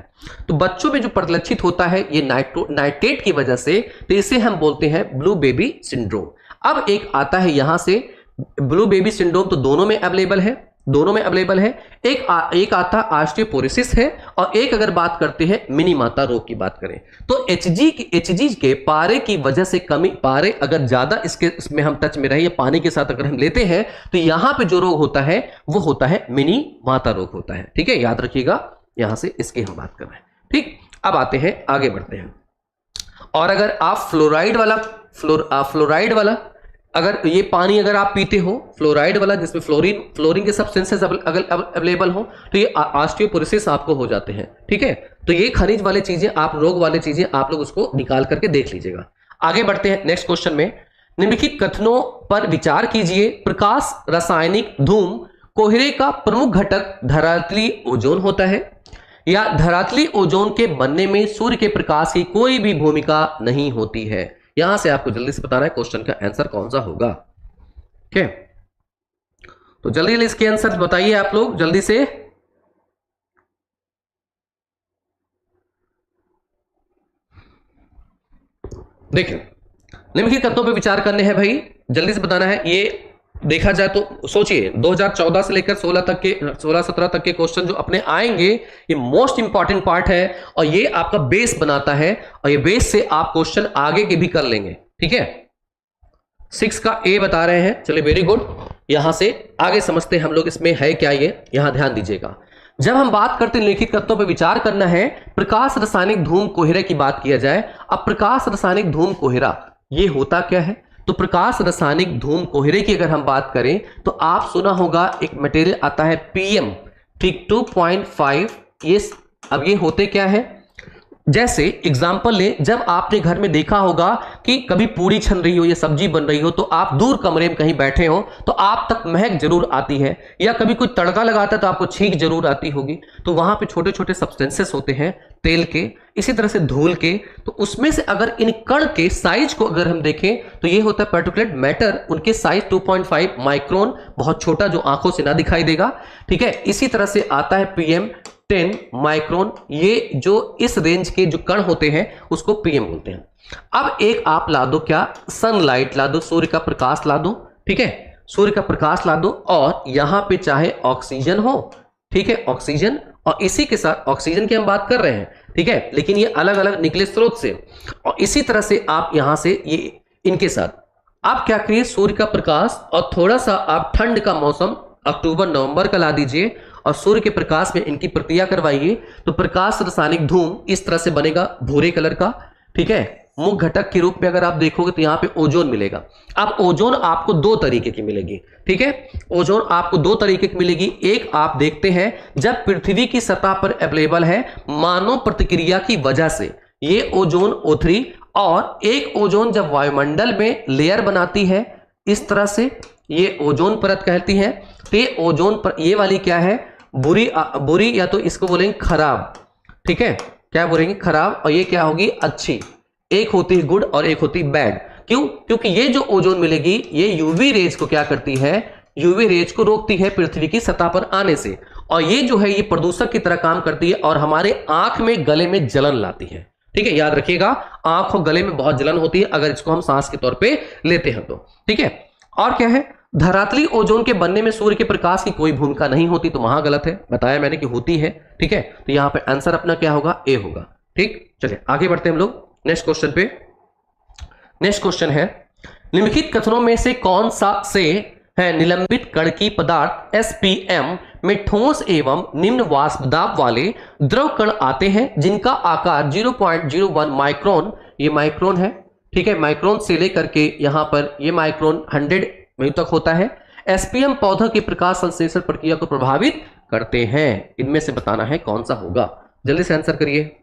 Speaker 1: तो बच्चों में जो परिलक्षित होता है ये नाइट्रेट की वजह से, तो इसे हम बोलते हैं ब्लू बेबी सिंड्रोम। अब एक आता है यहां से ब्लू बेबी सिंड्रोम, तो दोनों में अवेलेबल है, एक आता ऑस्टियोपोरोसिस है, और एक अगर बात करते हैं मिनी माता रोग की बात करें, तो एचजी के पारे की वजह से कमी, पारे अगर ज्यादा इसमें हम टच में रहे या पानी के साथ अगर हम लेते हैं, तो यहां पे जो रोग होता है वो होता है मिनी माता रोग होता है, ठीक है, याद रखिएगा, यहां से इसकी हम बात कर रहे हैं, ठीक। अब आते हैं, आगे बढ़ते हैं। और अगर आप फ्लोराइड वाला अगर ये पानी अगर आप पीते हो, फ्लोराइड वाला जिसमें फ्लोरीन के सब्सटेंसेस अवेलेबल हो, तो ये ऑस्टियोपोरोसिस आपको हो जाते हैं, ठीक है। तो ये खनिज वाले चीजें, आप रोग वाले चीजें आप लोग उसको निकाल करके देख लीजिएगा। आगे बढ़ते हैं नेक्स्ट क्वेश्चन में। निम्नलिखित कथनों पर विचार कीजिए। प्रकाश रासायनिक धूम कोहरे का प्रमुख घटक धरातली ओजोन होता है, या धरातली ओजोन के बनने में सूर्य के प्रकाश की कोई भी भूमिका नहीं होती है। यहां से आपको जल्दी से बताना है क्वेश्चन का आंसर कौन सा होगा, ठीक है। तो जल्दी इसके आंसर बताइए आप लोग जल्दी से। देखिए, निम्नलिखित तत्वों पे विचार करने हैं भाई, जल्दी से बताना है। ये देखा जाए तो सोचिए 2014 से लेकर 16-17 तक के क्वेश्चन जो अपने आएंगे, ये मोस्ट इंपॉर्टेंट पार्ट है, और ये आपका बेस बनाता है, और ये बेस से आप क्वेश्चन आगे के भी कर लेंगे, ठीक है। 6 का ए बता रहे हैं, चलिए वेरी गुड। यहां से आगे समझते हैं हम लोग इसमें है क्या, ये यहां ध्यान दीजिएगा। जब हम बात करते हैं लिखित तत्वों पर विचार करना है, प्रकाश रासायनिक धूम कोहरे की बात किया जाए। अब प्रकाश रासायनिक धूम कोहरा ये होता क्या है, तो प्रकाश रासायनिक धूम कोहरे की अगर हम बात करें, तो आप सुना होगा एक मटेरियल आता है PM ठीक 2.5। ये अब ये होते क्या है, जैसे एग्जाम्पल ले, जब आपने घर में देखा होगा कि कभी पूरी छन रही हो या सब्जी बन रही हो तो आप दूर कमरे में कहीं बैठे हो तो आप तक महक जरूर आती है, या कभी कोई तड़का लगाता है तो आपको छींक जरूर आती होगी। तो वहां पे छोटे छोटे सब्सटेंसेस होते हैं तेल के, इसी तरह से धूल के। तो उसमें से अगर इन कण के साइज को अगर हम देखें तो ये होता है पार्टिकुलेट मैटर, उनके साइज 2.5 माइक्रोन, बहुत छोटा जो आंखों से ना दिखाई देगा। ठीक है, इसी तरह से आता है PM10 माइक्रोन, ये जो इस रेंज के जो कण होते हैं उसको PM बोलते हैं। अब एक आप ला दो, क्या, सनलाइट ला दो, सूर्य का प्रकाश ला दो। ठीक है, सूर्य का प्रकाश ला दो और यहां पे चाहे ऑक्सीजन हो, ठीक है, ऑक्सीजन, और इसी के साथ ऑक्सीजन की हम बात कर रहे हैं, ठीक है, लेकिन ये अलग अलग निकले स्रोत से, और इसी तरह से आप यहां से ये इनके साथ आप क्या करिए, सूर्य का प्रकाश और थोड़ा सा आप ठंड का मौसम अक्टूबर नवंबर का ला दीजिए और सूर्य के प्रकाश में इनकी प्रक्रिया करवाइए तो प्रकाश रासायनिक धूम इस तरह से बनेगा, भूरे कलर का। ठीक है, मुख्य घटक के रूप में अगर आप देखोगे तो यहां पे ओजोन मिलेगा। अब ओजोन आपको दो तरीके की मिलेगी। ठीक है, ओजोन आपको दो तरीके की मिलेगी। एक आप देखते हैं जब पृथ्वी की सतह पर अवेलेबल है मानव प्रतिक्रिया की वजह से, ये ओजोन O3, और एक ओजोन जब वायुमंडल में लेयर बनाती है इस तरह से, ये ओजोन परत कहती है। तो ये ओजोन पर ये वाली क्या है, बुरी या तो इसको बोलेंगे खराब। ठीक है, क्या बोलेंगे, खराब, और ये क्या होगी, अच्छी। एक होती है गुड और एक होती है बैड। क्यों? क्योंकि ये जो ओजोन मिलेगी ये यूवी रेज को क्या करती है, यूवी रेज को रोकती है पृथ्वी की सतह पर आने से, और ये जो है ये प्रदूषक की तरह काम करती है और हमारे आंख में गले में जलन लाती है। ठीक है, याद रखिएगा, आंख और गले में बहुत जलन होती है अगर इसको हम सांस के तौर पे लेते हैं तो। ठीक है, और क्या है, धरातली ओजोन के बनने में सूर्य के प्रकाश की कोई भूमिका नहीं होती, तो वहां गलत है, बताया मैंने कि होती है। ठीक है, तो यहां पे आंसर अपना क्या होगा, ए होगा। ठीक, चलिए आगे बढ़ते हैं हम लोग नेक्स्ट क्वेश्चन पे। नेक्स्ट क्वेश्चन है, निम्नलिखित कथनों में से कौन सा से है निलंबित कण की पदार्थ SPM में ठोस एवं निम्न वाष्प दाब वाले द्रव कण आते हैं जिनका आकार 0.01 माइक्रोन, ये माइक्रोन है। ठीक है, माइक्रोन से लेकर के यहां पर ये माइक्रोन 100 तक होता है। SPM पौधा की प्रकाश संश्लेषण प्रक्रिया को प्रभावित करते हैं। इनमें से बताना है कौन सा होगा, जल्दी से आंसर करिए।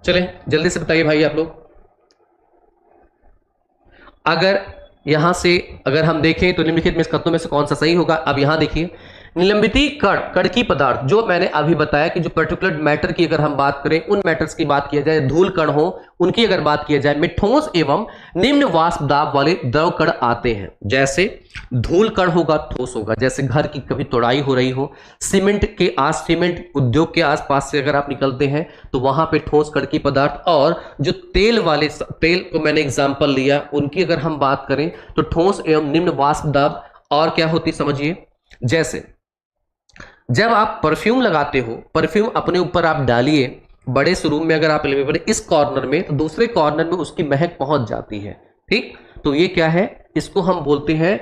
Speaker 1: चलें जल्दी से बताइए भाई आप लोग। अगर यहां से अगर हम देखें तो निम्नलिखित में कथनों में से कौन सा सही होगा। अब यहां देखिए, निलंबिती कण की पदार्थ, जो मैंने अभी बताया कि जो पर्टिकुलर मैटर की अगर हम बात करें, उन मैटर्स की बात किया जाए, धूल कण हो उनकी अगर बात किया जाए, में ठोस एवं निम्न वाष्प दाब वाले द्रव कण आते हैं। जैसे धूल कण होगा, ठोस होगा, जैसे घर की कभी तोड़ाई हो रही हो, सीमेंट उद्योग के आसपास से अगर आप निकलते हैं तो वहां पे ठोस कण की पदार्थ, और जो तेल को मैंने एग्जाम्पल लिया उनकी अगर हम बात करें तो ठोस एवं निम्न वाष्प दाब। और क्या होती समझिए, जैसे जब आप परफ्यूम लगाते हो, परफ्यूम अपने ऊपर आप डालिए, बड़े से रूम में अगर आप इस कॉर्नर में तो दूसरे कॉर्नर में उसकी महक पहुंच जाती है। ठीक, तो ये क्या है, इसको हम बोलते हैं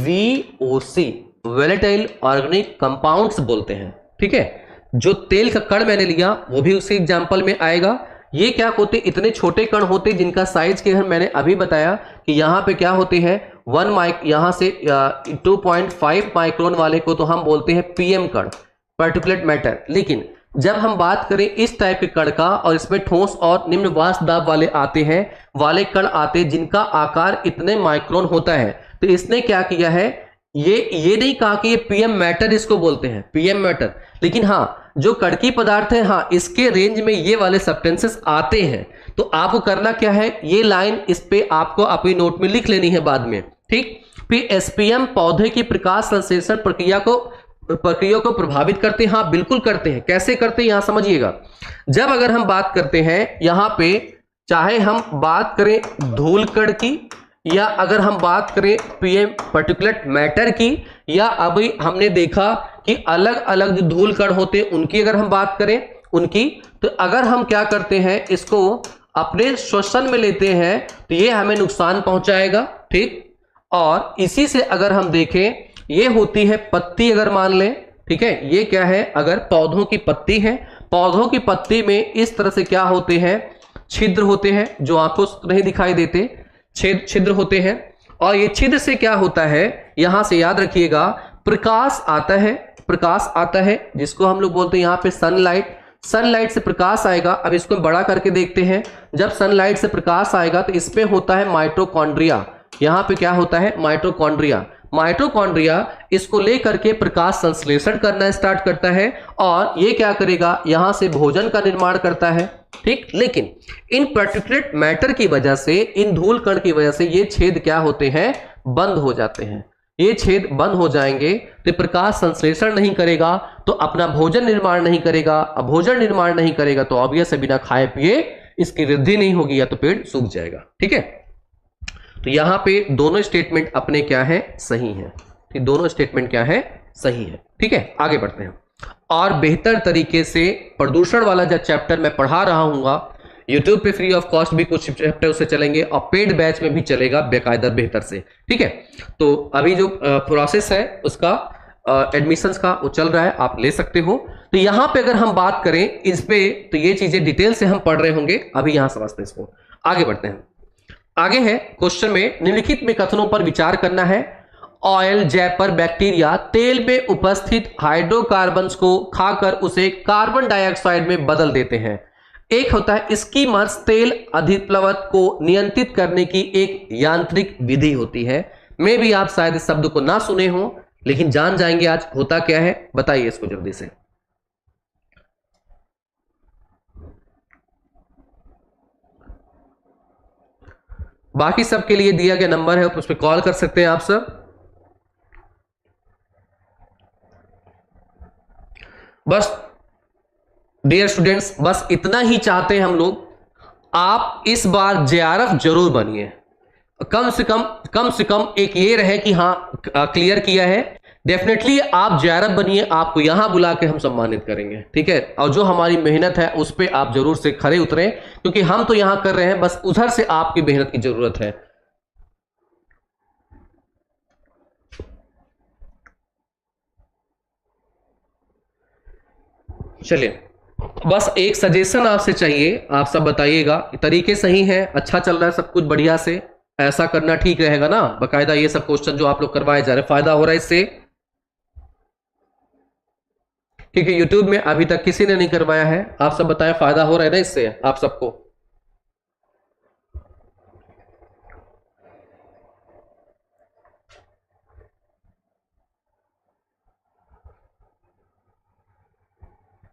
Speaker 1: VOC, वोलेटाइल ऑर्गेनिक कंपाउंड्स बोलते हैं। ठीक है, जो तेल का कण मैंने लिया वो भी उसी एग्जाम्पल में आएगा। ये क्या होते, इतने छोटे कण होते जिनका साइज के मैंने अभी बताया कि यहाँ पे क्या होते हैं, 1 माइक, यहां से 2.5 माइक्रोन वाले को तो हम बोलते हैं PM कण, पार्टिकुलेट मैटर। लेकिन जब हम बात करें इस टाइप के कण का, और इसमें ठोस और निम्न वाष्प दाब वाले आते हैं, वाले कण आते हैं जिनका आकार इतने माइक्रोन होता है, तो इसने क्या किया है, ये नहीं कहा कि ये PM मैटर इसको बोलते हैं, PM मैटर, लेकिन हाँ जो कड़की पदार्थ है, हाँ इसके रेंज में ये वाले सब्सटेंसेस आते हैं। तो आपको करना क्या है, ये लाइन इस पे आपको अपनी नोट में लिख लेनी है बाद में। ठीक, फिर SPM पौधे की प्रकाश संश्लेषण प्रक्रिया को प्रभावित करते हैं। हाँ बिल्कुल करते हैं, कैसे करते हैं यहां समझिएगा। जब अगर हम बात करते हैं यहां पे, चाहे हम बात करें धूल कण की, या अगर हम बात करें PM पर्टिकुलेट मैटर की, या अभी हमने देखा कि अलग अलग जो धूल कण होते हैं उनकी अगर हम बात करें उनकी, तो अगर हम क्या करते हैं, इसको अपने श्वसन में लेते हैं तो ये हमें नुकसान पहुंचाएगा। ठीक, और इसी से अगर हम देखें, ये होती है पत्ती अगर मान लें, ठीक है, ये क्या है, अगर पौधों की पत्ती है, पौधों की पत्ती में इस तरह से क्या होते हैं, छिद्र होते हैं जो आंखों से नहीं दिखाई देते, छिद्र होते हैं, और ये छिद्र से क्या होता है, यहां से याद रखिएगा, प्रकाश आता है जिसको हम लोग बोलते हैं यहां पे सनलाइट से प्रकाश आएगा। अब इसको बड़ा करके देखते हैं, जब सनलाइट से प्रकाश आएगा तो इसमें होता है माइटोकॉन्ड्रिया। यहां पे क्या होता है, माइटोकॉन्ड्रिया इसको लेकर के प्रकाश संश्लेषण करना स्टार्ट करता है और ये क्या करेगा, यहां से भोजन का निर्माण करता है। ठीक, लेकिन इन पार्टिकुलेट मैटर की वजह से, इन धूल कण की वजह से ये छेद क्या होते हैं, बंद हो जाते हैं। ये छेद बंद हो जाएंगे तो प्रकाश संश्लेषण नहीं करेगा, तो अपना भोजन निर्माण नहीं करेगा। अब भोजन निर्माण नहीं करेगा तो ऑब्वियस है बिना खाए पिए इसकी वृद्धि नहीं होगी या तो पेड़ सूख जाएगा। ठीक है, तो यहां पे दोनों स्टेटमेंट अपने क्या है, सही है। ठीक, दोनों स्टेटमेंट क्या है, सही है। ठीक है, आगे बढ़ते हैं। और बेहतर तरीके से प्रदूषण वाला जो चैप्टर मैं पढ़ा रहा हूँ यूट्यूब पे फ्री ऑफ कॉस्ट भी कुछ चैप्टर उससे चलेंगे और पेड बैच में भी चलेगा बेकायदा बेहतर से। ठीक है, तो अभी जो प्रोसेस है उसका एडमिशंस का वो चल रहा है, आप ले सकते हो। तो यहां पे अगर हम बात करें इस पे तो ये चीजें डिटेल से हम पढ़ रहे होंगे, अभी यहां समझते हैं इसको। आगे बढ़ते हैं। आगे है क्वेश्चन में, निम्नलिखित में कथनों पर विचार करना है। ऑयल जैपर बैक्टीरिया तेल में उपस्थित हाइड्रोकार्बन्स को खाकर उसे कार्बन डाइऑक्साइड में बदल देते हैं। एक होता है स्कीमर्स, तेल अधिप्लवत को नियंत्रित करने की एक यांत्रिक विधि होती है। मे भी आप शायद इस शब्द को ना सुने हो, लेकिन जान जाएंगे आज होता क्या है। बताइए इसको जल्दी से। बाकी सबके लिए दिया गया नंबर है, उस पर कॉल कर सकते हैं आप सब। बस डियर स्टूडेंट्स, बस इतना ही चाहते हैं हम लोग, आप इस बार जेआरएफ जरूर बनिए। कम से कम एक ये रहे कि हाँ क्लियर किया है। डेफिनेटली आप जेआरएफ बनिए, आपको यहां बुला के हम सम्मानित करेंगे। ठीक है, और जो हमारी मेहनत है उस पर आप जरूर से खरे उतरें, क्योंकि हम तो यहां कर रहे हैं, बस उधर से आपकी मेहनत की जरूरत है। चलिए, बस एक सजेशन आपसे चाहिए, आप सब बताइएगा। तरीके सही है, अच्छा चल रहा है सब कुछ बढ़िया से, ऐसा करना ठीक रहेगा ना। बकायदा ये सब क्वेश्चन जो आप लोग करवाए जा रहे हैं, फायदा हो रहा है इससे, क्योंकि यूट्यूब में अभी तक किसी ने नहीं करवाया है। आप सब बताएं, फायदा हो रहा है ना इससे आप सबको।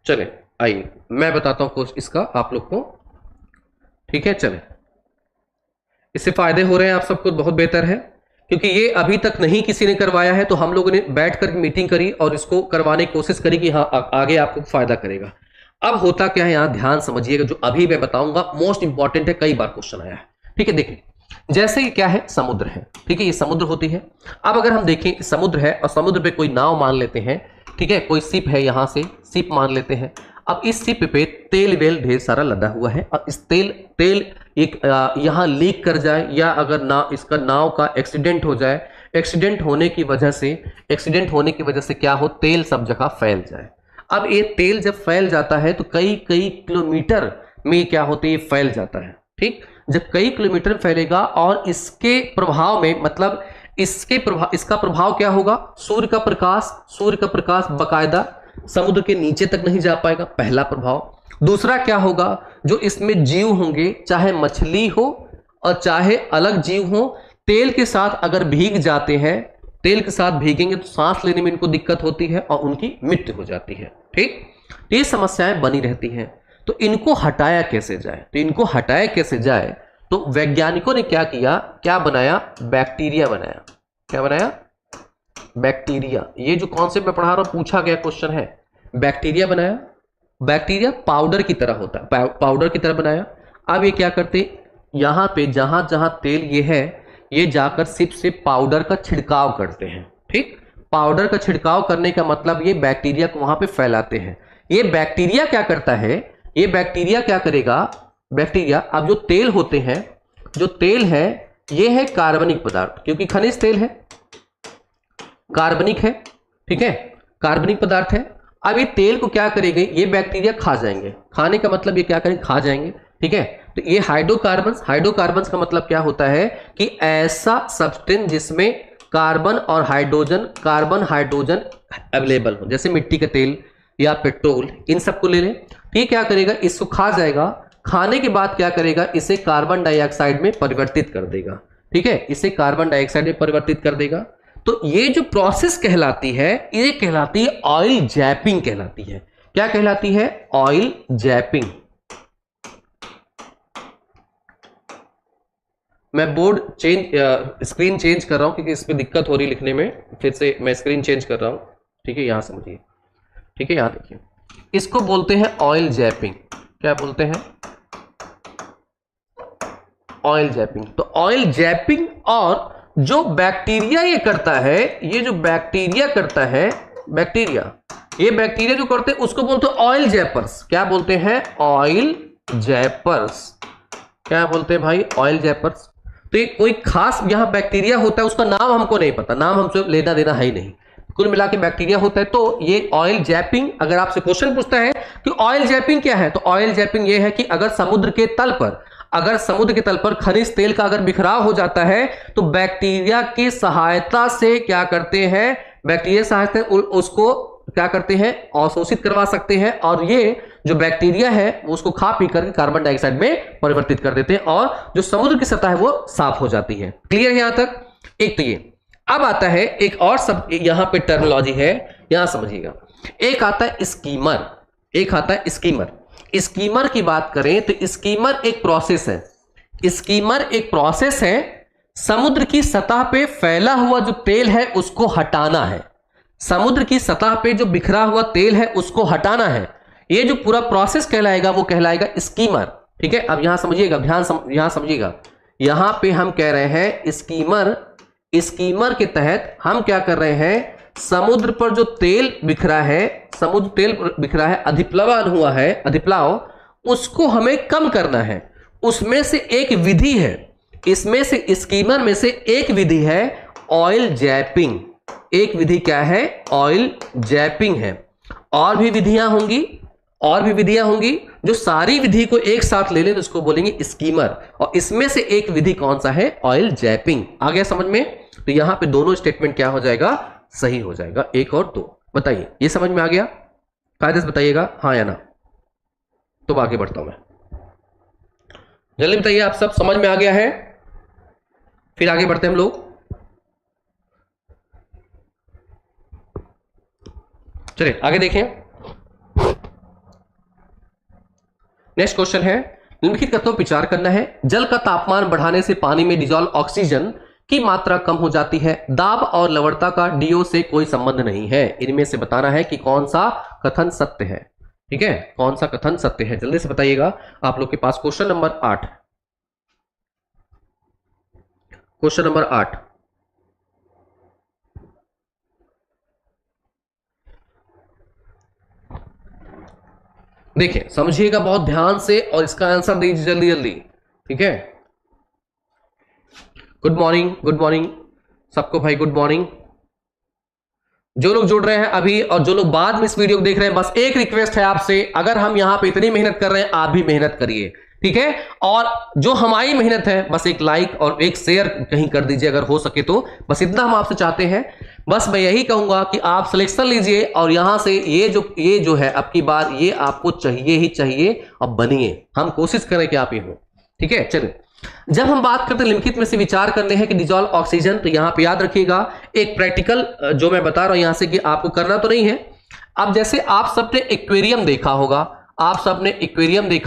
Speaker 1: चले आइए मैं बताता हूं कोर्स इसका आप लोग को। ठीक है, चले, इससे फायदे हो रहे हैं आप सबको, बहुत बेहतर है, क्योंकि ये अभी तक नहीं किसी ने करवाया है। तो हम लोगों ने बैठकर मीटिंग करी और इसको करवाने की कोशिश करी कि हाँ आगे आपको फायदा करेगा। अब होता क्या है, यहां ध्यान समझिएगा, जो अभी मैं बताऊंगा मोस्ट इंपॉर्टेंट है, कई बार क्वेश्चन आया है। ठीक है, देखिए जैसे ये क्या है, समुद्र है। ठीक है, ये समुद्र होती है। अब अगर हम देखें समुद्र है और समुद्र पे कोई नाव मान लेते हैं, ठीक है, कोई शिप है, यहां से शिप मान लेते हैं। अब इस शिप पे तेल वेल ढेर सारा लदा हुआ है और इस तेल एक यहां लीक कर जाए, या अगर ना इसका नाव का एक्सीडेंट हो जाए, एक्सीडेंट होने की वजह से क्या हो, तेल सब जगह फैल जाए। अब ये तेल जब फैल जाता है तो कई किलोमीटर में क्या होते है, ये फैल जाता है। ठीक, जब कई किलोमीटर फैलेगा और इसके प्रभाव में, मतलब इसका प्रभाव क्या होगा, सूर्य का प्रकाश बकायदा समुद्र के नीचे तक नहीं जा पाएगा, पहला प्रभाव। दूसरा क्या होगा, जो इसमें जीव होंगे, चाहे मछली हो और चाहे अलग जीव हो, तेल के साथ अगर भीग जाते हैं, तेल के साथ भीगेंगे तो सांस लेने में इनको दिक्कत होती है और उनकी मृत्यु हो जाती है। ठीक, ये समस्याएं बनी रहती हैं। तो इनको हटाया कैसे जाए, तो वैज्ञानिकों ने क्या बनाया, बैक्टीरिया बनाया। क्या बनाया, बैक्टीरिया। ये जो कॉन्सेप्ट मैं पढ़ा रहा हूं, पूछा गया क्वेश्चन है, बैक्टीरिया बनाया। बैक्टीरिया पाउडर की तरह होता है, पाउडर की तरह बनाया। अब ये क्या करते, यहां पे जहां जहां तेल ये है, ये जाकर सिप से पाउडर का छिड़काव करते हैं। ठीक, पाउडर का छिड़काव करने का मतलब ये बैक्टीरिया को वहां पे फैलाते हैं। ये बैक्टीरिया क्या करता है, ये बैक्टीरिया क्या करेगा, बैक्टीरिया, अब जो तेल होते हैं, जो तेल है ये है कार्बनिक पदार्थ, क्योंकि खनिज तेल है, कार्बनिक है। ठीक है, कार्बनिक पदार्थ है। अब ये तेल को क्या करेंगे, ये बैक्टीरिया खा जाएंगे। खाने का मतलब ये क्या करेंगे, खा जाएंगे। ठीक है, तो ये हाइड्रोकार्बन्स का मतलब क्या होता है कि ऐसा सब्सटेंस जिसमें कार्बन हाइड्रोजन अवेलेबल हो, जैसे मिट्टी का तेल या पेट्रोल, इन सबको ले लें। ये क्या करेगा, इसको खा जाएगा, खाने के बाद क्या करेगा, इसे कार्बन डाइऑक्साइड में परिवर्तित कर देगा। ठीक है, इसे कार्बन डाइऑक्साइड में परिवर्तित कर देगा। तो ये जो प्रोसेस कहलाती है, ये कहलाती है ऑयल जैपिंग कहलाती है। क्या कहलाती है? ऑयल जैपिंग। मैं स्क्रीन चेंज कर रहा हूं क्योंकि इसमें दिक्कत हो रही लिखने में, फिर से मैं स्क्रीन चेंज कर रहा हूं। ठीक है, यहां समझिए। ठीक है, यहां देखिए, इसको बोलते हैं ऑयल जैपिंग। क्या बोलते हैं? ऑयल जैपिंग। तो ऑयल जैपिंग, और जो बैक्टीरिया ये करता है, ये जो बैक्टीरिया करता है, ये बैक्टीरिया जो करते हैं उसको बोलते हैं ऑयल जैपर्स। क्या बोलते हैं? ऑयल जैपर्स। क्या बोलते हैं भाई? ऑयल जैपर्स। तो ये कोई खास यहां बैक्टीरिया होता है, उसका नाम हमको नहीं पता, नाम हमसे लेना देना है ही नहीं, कुल मिला के बैक्टीरिया होता है। तो ये ऑयल जैपिंग, अगर आपसे क्वेश्चन पूछता है कि ऑयल जैपिंग क्या है, तो ऑयल जैपिंग ये है कि अगर समुद्र के तल पर खनिज तेल का अगर बिखराव हो जाता है, तो बैक्टीरिया की सहायता से क्या करते हैं, उसको क्या करते हैं, अवशोषित करवा सकते हैं, और ये जो बैक्टीरिया है वो उसको खा पी करके कार्बन डाइऑक्साइड में परिवर्तित कर देते हैं, और जो समुद्र की सतह है वो साफ हो जाती है। क्लियर है यहां तक? एक तो ये। अब आता है एक और सब, यहां पे टर्मिनोलॉजी है, यहां समझिएगा। एक आता है स्कीमर। स्कीमर की बात करें तो स्कीमर एक प्रोसेस है। समुद्र की सतह पे फैला हुआ जो तेल है उसको हटाना है, समुद्र की सतह पे जो बिखरा हुआ तेल है उसको हटाना है। ये जो पूरा प्रोसेस कहलाएगा वो कहलाएगा स्कीमर। ठीक है, अब यहां समझिएगा, यहां समझिएगा, यहां पे हम कह रहे हैं स्कीमर के तहत हम क्या कर रहे हैं, समुद्र पर जो तेल बिखरा है, अधिप्लवन हुआ है, अधिप्लाव, उसको हमें कम करना है। उसमें से एक विधि है, इसमें से स्कीमर में से एक विधि है ऑयल जैपिंग। एक विधि क्या है? ऑयल जैपिंग है। और भी विधियां होंगी, जो सारी विधि को एक साथ ले लें तो उसको बोलेंगे स्कीमर, और इसमें से एक विधि कौन सा है? ऑयल जैपिंग। आ गया समझ में? तो यहां पे दोनों स्टेटमेंट क्या हो जाएगा? सही हो जाएगा, 1 और 2। बताइए, ये समझ में आ गया? कायदे से बताइएगा हाँ या ना, तो आगे बढ़ता हूं मैं। जल्दी बताइए, आप सब समझ में आ गया है? फिर आगे बढ़ते हैं हम लोग। चलिए आगे देखें। नेक्स्ट क्वेश्चन है, निम्नलिखित कथनों पर विचार करना है। जल का तापमान बढ़ाने से पानी में डिजॉल्व ऑक्सीजन की मात्रा कम हो जाती है। दाब और लवणता का डीओ से कोई संबंध नहीं है। इनमें से बताना है कि कौन सा कथन सत्य है। ठीक है, कौन सा कथन सत्य है, जल्दी से बताइएगा। आप लोग के पास क्वेश्चन नंबर 8, देखिए, समझिएगा बहुत ध्यान से और इसका आंसर दीजिए जल्दी जल्दी। ठीक है, गुड मॉर्निंग सबको भाई, गुड मॉर्निंग। जो लोग जुड़ रहे हैं अभी और जो लोग बाद में इस वीडियो को देख रहे हैं, बस एक रिक्वेस्ट है आपसे, अगर हम यहां पे इतनी मेहनत कर रहे हैं, आप भी मेहनत करिए। ठीक है, और जो हमारी मेहनत है, बस एक लाइक और एक शेयर कहीं कर दीजिए अगर हो सके तो, बस इतना हम आपसे चाहते हैं। बस मैं यही कहूंगा कि आप सिलेक्शन लीजिए और यहां से ये जो है अब की बार ये आपको चाहिए ही चाहिए, अब बनिए, हम कोशिश करें कि आप ये हो। ठीक है, चलिए, जब हम बात करते हैं निम्नलिखित में से विचार करने हैं कि डिजॉल्व ऑक्सीजन, तो यहां पे याद रखिएगा एक प्रैक्टिकल जो मैं बता रहा हूं यहां से कि आपको करना तो नहीं है। अब जैसे आप सबने एक्वेरियम देखा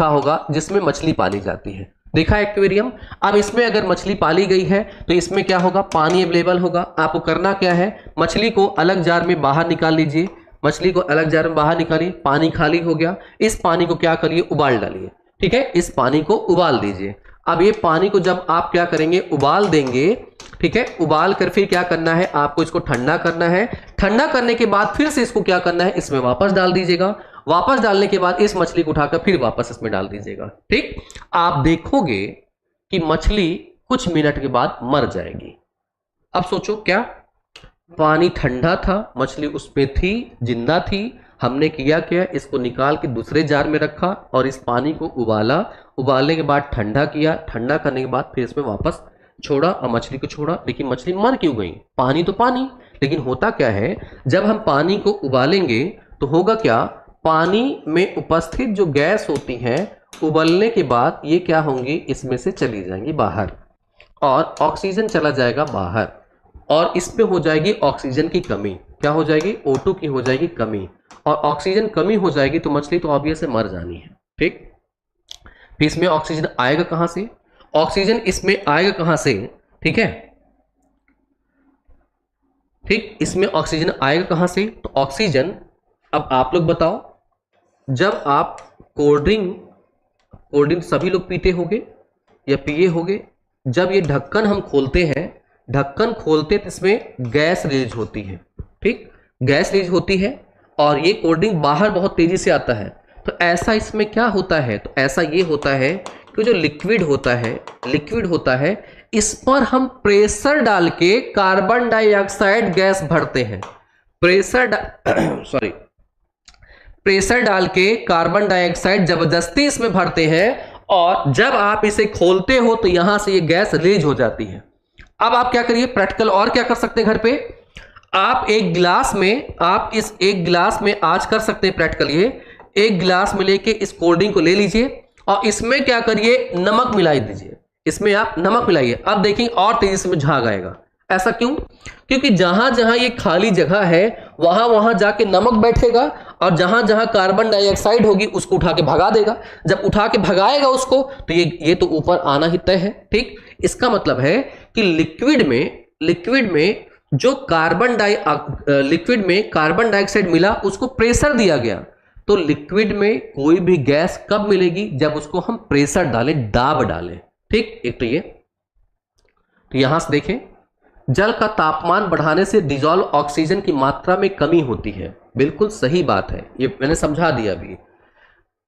Speaker 1: होगा, जिसमें मछली पाली जाती है, देखा एक्वेरियम। अब इसमें अगर मछली पाली गई है तो इसमें क्या होगा? पानी अवेलेबल होगा। आपको करना क्या है? मछली को अलग जार में बाहर निकाल लीजिए, पानी खाली हो गया। इस पानी को क्या करिए? उबाल डालिए। ठीक है, इस पानी को उबाल दीजिए। अब ये पानी को जब आप क्या करेंगे? उबाल देंगे। ठीक है, उबाल कर फिर क्या करना है? आपको इसको ठंडा करना है। ठंडा करने के बाद फिर से इसको क्या करना है? इसमें वापस डाल दीजिएगा। वापस डालने के बाद इस मछली को उठाकर फिर वापस इसमें डाल दीजिएगा। ठीक, आप देखोगे कि मछली कुछ मिनट के बाद मर जाएगी। अब सोचो, क्या पानी ठंडा था, मछली उसमें थी, जिंदा थी, हमने किया क्या? इसको निकाल के दूसरे जार में रखा और इस पानी को उबाला उबालने के बाद ठंडा किया, ठंडा करने के बाद फिर इसमें वापस छोड़ा और मछली को छोड़ा। लेकिन मछली मर क्यों गई? पानी तो पानी, लेकिन होता क्या है, जब हम पानी को उबालेंगे तो होगा क्या, पानी में उपस्थित जो गैस होती है उबलने के बाद ये क्या होंगी, इसमें से चली जाएंगी बाहर और ऑक्सीजन चला जाएगा बाहर और इसमें हो जाएगी ऑक्सीजन की कमी। क्या हो जाएगी? O2 की हो जाएगी कमी, और ऑक्सीजन कमी हो जाएगी तो मछली तो ऑब्वियस है मर जानी है। ठीक, फिर इसमें ऑक्सीजन आएगा कहां से? ऑक्सीजन इसमें आएगा कहां से? ठीक है, ठीक, इसमें ऑक्सीजन आएगा कहां से? तो ऑक्सीजन, अब आप लोग बताओ, जब आप कोल्ड ड्रिंक सभी लोग पीते होंगे या पिए होंगे, जब ये ढक्कन हम खोलते हैं, ढक्कन खोलते तो इसमें गैस रिलीज होती है। ठीक, गैस रिलीज होती है और ये कोल्ड ड्रिंक बाहर बहुत तेजी से आता है। तो ऐसा इसमें क्या होता है? तो ऐसा ये होता है कि जो लिक्विड होता है इस पर हम प्रेशर डाल के कार्बन डाइऑक्साइड गैस भरते हैं। प्रेशर डाल के कार्बन डाइऑक्साइड जबरदस्ती इसमें भरते हैं और जब आप इसे खोलते हो तो यहां से ये गैस रिलीज हो जाती है। अब आप क्या करिए प्रैक्टिकल, और क्या कर सकते हैं घर पे, आप एक गिलास में आज कर सकते हैं प्रैक्टिकल, ये एक गिलास में लेके इस कोल्ड ड्रिंक को ले लीजिए और इसमें क्या करिए, नमक मिलाई दीजिए। इसमें आप नमक मिलाइए, अब देखेंगे और तेजी से झाग आएगा। ऐसा क्यों? क्योंकि जहां जहां ये खाली जगह है वहां वहां जाके नमक बैठेगा और जहां जहां कार्बन डाइऑक्साइड होगी उसको उठा के भगा देगा। जब उठा के भगाएगा उसको तो ये तो ऊपर आना ही तय है। ठीक, इसका मतलब है कि लिक्विड में जो कार्बन डाइऑक्साइड मिला उसको प्रेशर दिया गया। तो लिक्विड में कोई भी गैस कब मिलेगी? जब उसको हम प्रेशर डालें, दाब डालें। ठीक, एक तो ये, तो यहां से देखें, जल का तापमान बढ़ाने से डिजॉल्व ऑक्सीजन की मात्रा में कमी होती है। बिल्कुल सही बात है, ये मैंने समझा दिया अभी।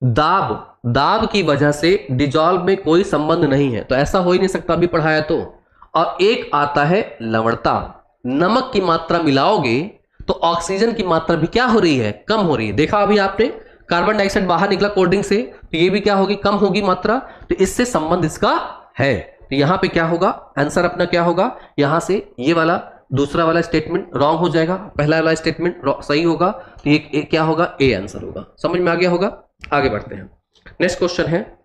Speaker 1: दाब की वजह से डिजॉल्व में कोई संबंध नहीं है, तो ऐसा हो ही नहीं सकता, अभी पढ़ाया तो। और एक आता है लवणता, नमक की मात्रा मिलाओगे तो ऑक्सीजन की मात्रा भी क्या हो रही है, कम हो रही है। देखा अभी आपने, कार्बन डाइऑक्साइड बाहर निकला कोल्ड ड्रिंक से तो ये भी क्या होगी, कम होगी मात्रा। तो इससे संबंध इसका है। तो यहां पे क्या होगा, आंसर अपना क्या होगा, यहां से ये वाला दूसरा वाला स्टेटमेंट रॉन्ग हो जाएगा, पहला वाला स्टेटमेंट सही होगा। तो ये क्या होगा, ए आंसर होगा। समझ में आ गया होगा? आगे बढ़ते हैं। नेक्स्ट क्वेश्चन है,